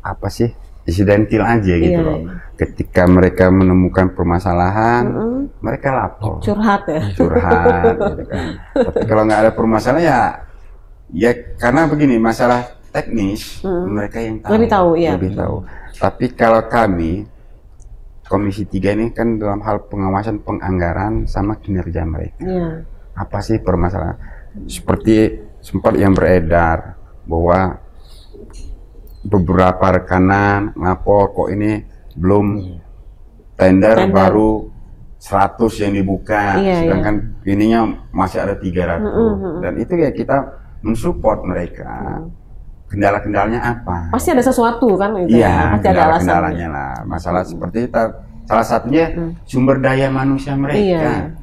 apa sih, insidentil aja gitu loh. Ketika mereka menemukan permasalahan, mereka lapor. Curhat ya? Curhat gitu kan. Tapi kalau nggak ada permasalahan ya karena begini, masalah teknis mereka yang tahu. Lebih tahu. Tapi kalau kami Komisi 3 ini kan dalam hal pengawasan penganggaran sama kinerja mereka. Apa sih permasalahan? Seperti sempat yang beredar bahwa beberapa rekanan ngapor kok ini belum tender baru 100 yang dibuka, sedangkan ininya masih ada 300. Dan itu ya kita mensupport mereka. Kendala-kendalanya apa? Pasti ada sesuatu kan? Iya, kendalanya lah. Masalah seperti itu, salah satunya sumber daya manusia mereka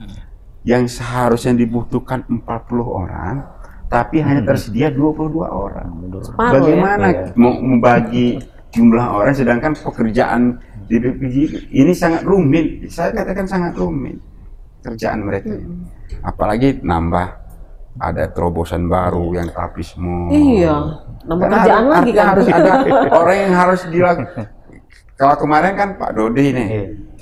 yang seharusnya dibutuhkan 40 orang, tapi hanya tersedia 22 orang. Bagaimana mau membagi jumlah orang, sedangkan pekerjaan di BPJ ini sangat rumit. Saya katakan sangat rumit kerjaan mereka ini. Apalagi nambah ada terobosan baru yang tapismo. Nambah kerjaan lagi kan. Harus ada orang yang harus dilakukan. Kalau kemarin kan Pak Dodi nih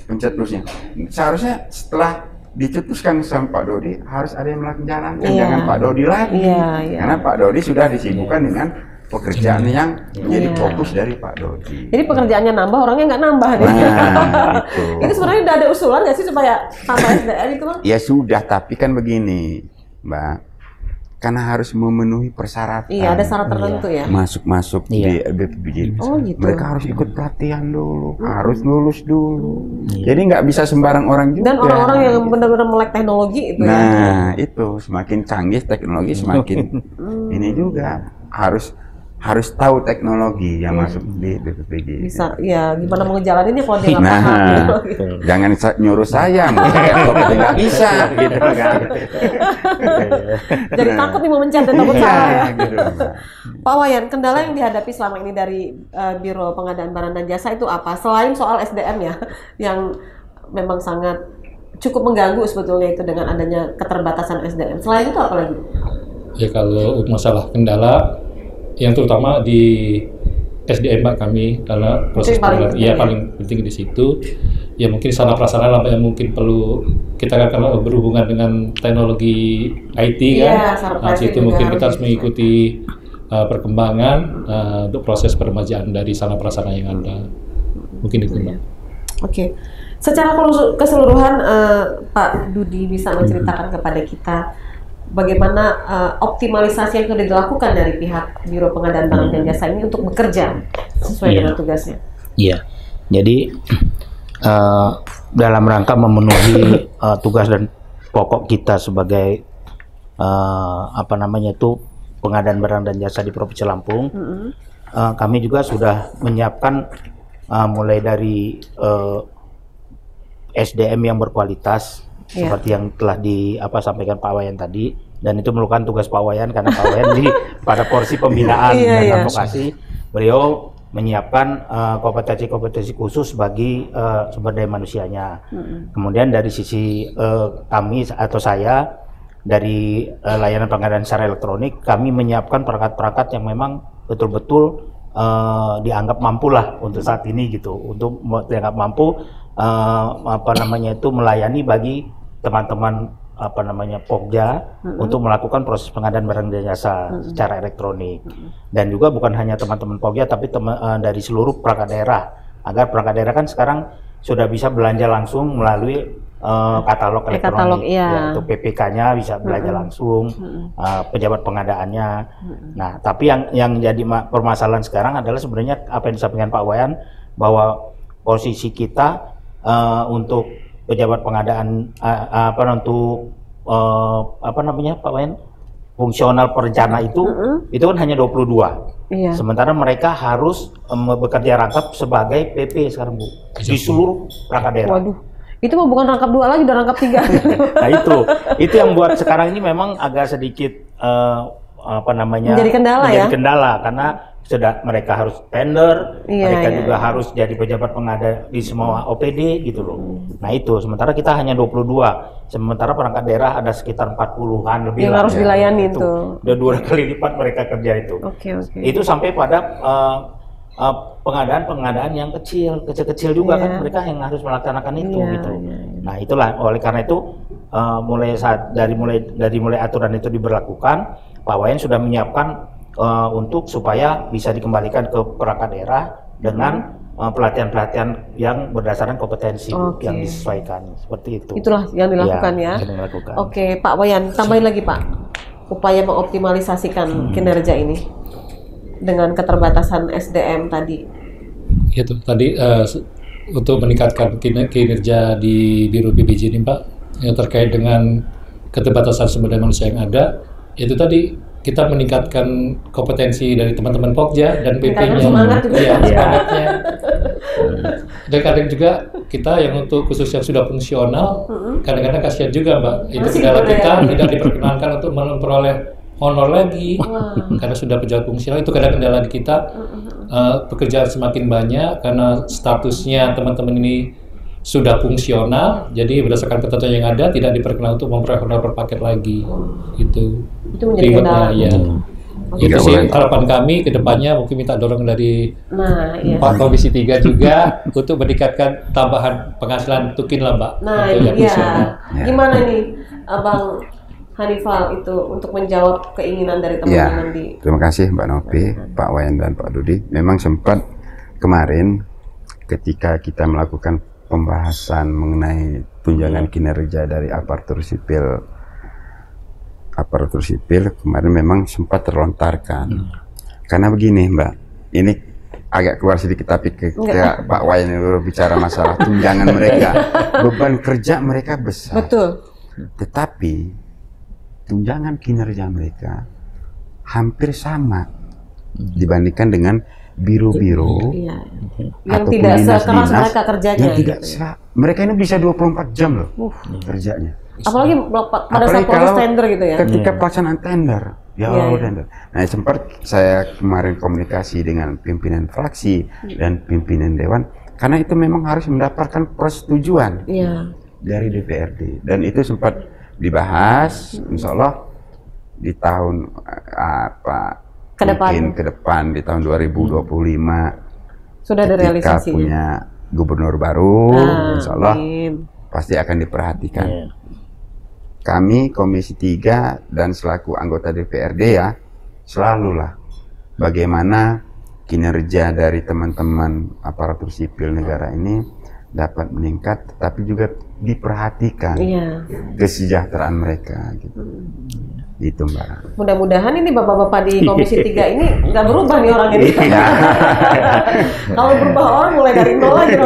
pencetusnya. Seharusnya setelah dicetuskan sama Pak Dodi harus ada yang melakukan jangan Pak Dodi lagi. Karena Pak Dodi sudah disibukkan dengan pekerjaan yang menjadi fokus dari Pak Dodi. Jadi pekerjaannya nambah, orangnya nggak nambah nih. Itu. Ini sebenarnya udah ada usulan nggak sih supaya tambah SDM itu Bang? Ya sudah, tapi kan begini Mbak, karena harus memenuhi persyaratan. Ada syarat tertentu ya. Masuk di BPJS. Gitu. Mereka harus ikut pelatihan dulu, harus lulus dulu. Jadi nggak bisa sembarang orang juga. Dan orang-orang yang benar-benar melek teknologi itu. Itu semakin canggih teknologi semakin ini juga harus tahu teknologi yang masuk di BPPG. Bisa, ya gimana mau ngejalaninnya kalau dia nggak paham. Jangan nyuruh saya, nggak bisa, gitu kan. Jadi takut nih mau mencet dan takut salah ya. Gitu, Pak Wayan, kendala yang dihadapi selama ini dari Biro Pengadaan Barang dan Jasa itu apa? Selain soal SDM ya, yang memang sangat cukup mengganggu sebetulnya itu dengan adanya keterbatasan SDM. Selain itu apa lagi? Ya kalau masalah kendala, yang terutama di SDM Pak kami, karena proses paling penting di situ. Ya mungkin sarana prasarana apa yang mungkin perlu kita kan karena berhubungan dengan teknologi IT kan. Nah situ mungkin kita harus mengikuti perkembangan untuk proses peremajaan dari sarana prasarana yang ada. Mungkin itu Mbak. Oke. Secara keseluruhan Pak Dudi bisa menceritakan kepada kita bagaimana optimalisasi yang sudah dilakukan dari pihak Biro Pengadaan Barang dan Jasa ini untuk bekerja sesuai dengan tugasnya. Iya, jadi dalam rangka memenuhi tugas dan pokok kita sebagai pengadaan barang dan jasa di Provinsi Lampung, kami juga sudah menyiapkan mulai dari SDM yang berkualitas seperti yang telah sampaikan Pak Wayan tadi, dan itu merupakan tugas Pak Wayan karena Pak Wayan pada porsi pembinaan dan advokasi, beliau menyiapkan kompetensi-kompetensi khusus bagi sumber daya manusianya. Kemudian dari sisi kami atau saya dari layanan pengadaan secara elektronik, kami menyiapkan perangkat-perangkat yang memang betul-betul dianggap mampu lah untuk saat ini gitu, untuk dianggap mampu melayani bagi teman-teman Pokja untuk melakukan proses pengadaan barang dan jasa secara elektronik. Dan juga bukan hanya teman-teman Pokja tapi dari seluruh perangkat daerah, agar perangkat daerah kan sekarang sudah bisa belanja langsung melalui katalog elektronik. Untuk PPK-nya bisa belanja langsung, pejabat pengadaannya. Nah, tapi yang jadi permasalahan sekarang adalah sebenarnya apa yang disampaikan Pak Wayan, bahwa posisi kita untuk pejabat pengadaan Pak Wayan, fungsional perencana itu kan hanya 22. Sementara mereka harus bekerja rangkap sebagai PP sekarang, Bu, di seluruh perangkat daerah. Waduh. Itu mah bukan rangkap 2 lagi, udah rangkap 3. Nah, itu yang buat sekarang ini memang agak sedikit menjadi kendala karena sudah mereka harus tender, mereka juga harus jadi pejabat pengadaan di semua OPD gitu loh. Nah itu, sementara kita hanya 22, sementara perangkat daerah ada sekitar 40-an lebih yang harus dilayani itu. Udah 2 kali lipat mereka kerja itu. Itu sampai pada pengadaan yang kecil juga kan mereka yang harus melaksanakan itu gitu. Nah itulah, oleh karena itu dari mulai aturan itu diberlakukan, Pak Wayan sudah menyiapkan untuk supaya bisa dikembalikan ke perangkat daerah dengan pelatihan-pelatihan yang berdasarkan kompetensi yang disesuaikan, seperti itu. Itulah yang dilakukan ya. Oke, Pak Wayan, tambahin lagi Pak, upaya mengoptimalisasikan kinerja ini dengan keterbatasan SDM tadi. Itu tadi untuk meningkatkan kinerja di Biro PBJ ini Pak, yang terkait dengan keterbatasan sumber daya manusia yang ada, itu tadi kita meningkatkan kompetensi dari teman-teman Pokja dan PP-nya, semangatnya. Dan kadang juga kita yang untuk khusus yang sudah fungsional, kadang-kadang kasihan juga Mbak, itu kendala kita tidak diperkenankan untuk memperoleh honor lagi, karena sudah pejabat fungsional. Itu kadang kendala di kita, pekerjaan semakin banyak karena statusnya teman-teman ini sudah fungsional, jadi berdasarkan ketentuan yang ada tidak diperkenankan untuk memperoleh honor per paket lagi. Itu menjadi kendala. Itu sih harapan kami ke depannya, mungkin minta dorong dari Pak Komisi 3 juga untuk meningkatkan tambahan penghasilan tukin lah Mbak. Nah gimana nih Abang Hanifal itu untuk menjawab keinginan dari teman-teman di... Terima kasih Mbak Novi, Pak Wayan dan Pak Dudi. Memang sempat kemarin ketika kita melakukan pembahasan mengenai tunjangan kinerja dari aparatur sipil kemarin memang sempat terlontarkan. Karena begini Mbak, ini agak keluar sedikit tapi ketika Pak Wayan bicara masalah tunjangan mereka, beban kerja mereka besar. Betul. Tetapi tunjangan kinerja mereka hampir sama dibandingkan dengan biro-biro yang tidak sekeras mereka kerjanya. Mereka ini bisa 24 jam loh kerjanya. Apalagi pada saat proses tender gitu ya. Ketika pelaksanaan tender, tender. Nah, sempat saya kemarin komunikasi dengan pimpinan fraksi dan pimpinan dewan, karena itu memang harus mendapatkan persetujuan dari DPRD, dan itu sempat dibahas. Insya Allah di tahun mungkin ke depan di tahun 2025 sudah ada realisasi. Punya gubernur baru, insya Allah pasti akan diperhatikan. Kami Komisi 3 dan selaku anggota DPRD ya, selalulah bagaimana kinerja dari teman-teman aparatur sipil negara ini dapat meningkat, tapi juga diperhatikan kesejahteraan mereka gitu. Itu Mbak. Mudah-mudahan ini bapak-bapak di Komisi 3 ini nggak berubah nih orang ini. Kalau berubah orang mulai dari nol lagi.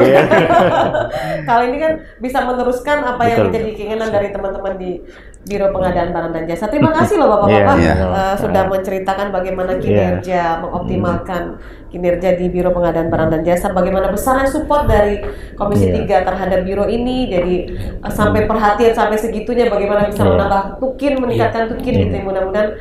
Kalau ini kan bisa meneruskan apa yang menjadi keinginan dari teman-teman di Biro Pengadaan Barang dan Jasa. Terima kasih loh Bapak-bapak sudah menceritakan bagaimana kinerja, mengoptimalkan kinerja di Biro Pengadaan Barang dan Jasa, bagaimana besarnya support dari Komisi 3 terhadap biro ini, jadi sampai perhatian sampai segitunya, bagaimana bisa menambah tukin, meningkatkan tukin gitu. Mudah-mudahan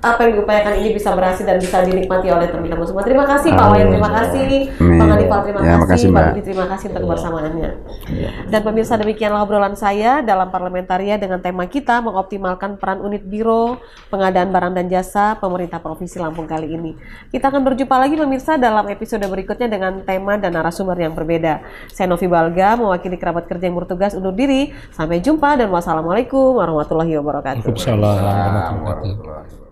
apa yang diupayakan ini bisa berhasil dan bisa dinikmati oleh teman-teman semua. Terima kasih Pak Wayan, terima kasih Bang Adipal, terima kasih Mbak Budi, terima kasih untuk kebersamaannya. Dan pemirsa, demikianlah obrolan saya dalam Parlamentaria dengan tema kita mengoptimalkan peran unit Biro Pengadaan Barang dan Jasa Pemerintah Provinsi Lampung kali ini. Kita akan berjumpa lagi pemirsa dalam episode berikutnya dengan tema dan narasumber yang berbeda. Saya Novi Balga, mewakili kerabat kerja yang bertugas undur diri. Sampai jumpa dan wassalamualaikum warahmatullahi wabarakatuh. Waalaikumsalam warahmatullahi wabarakatuh.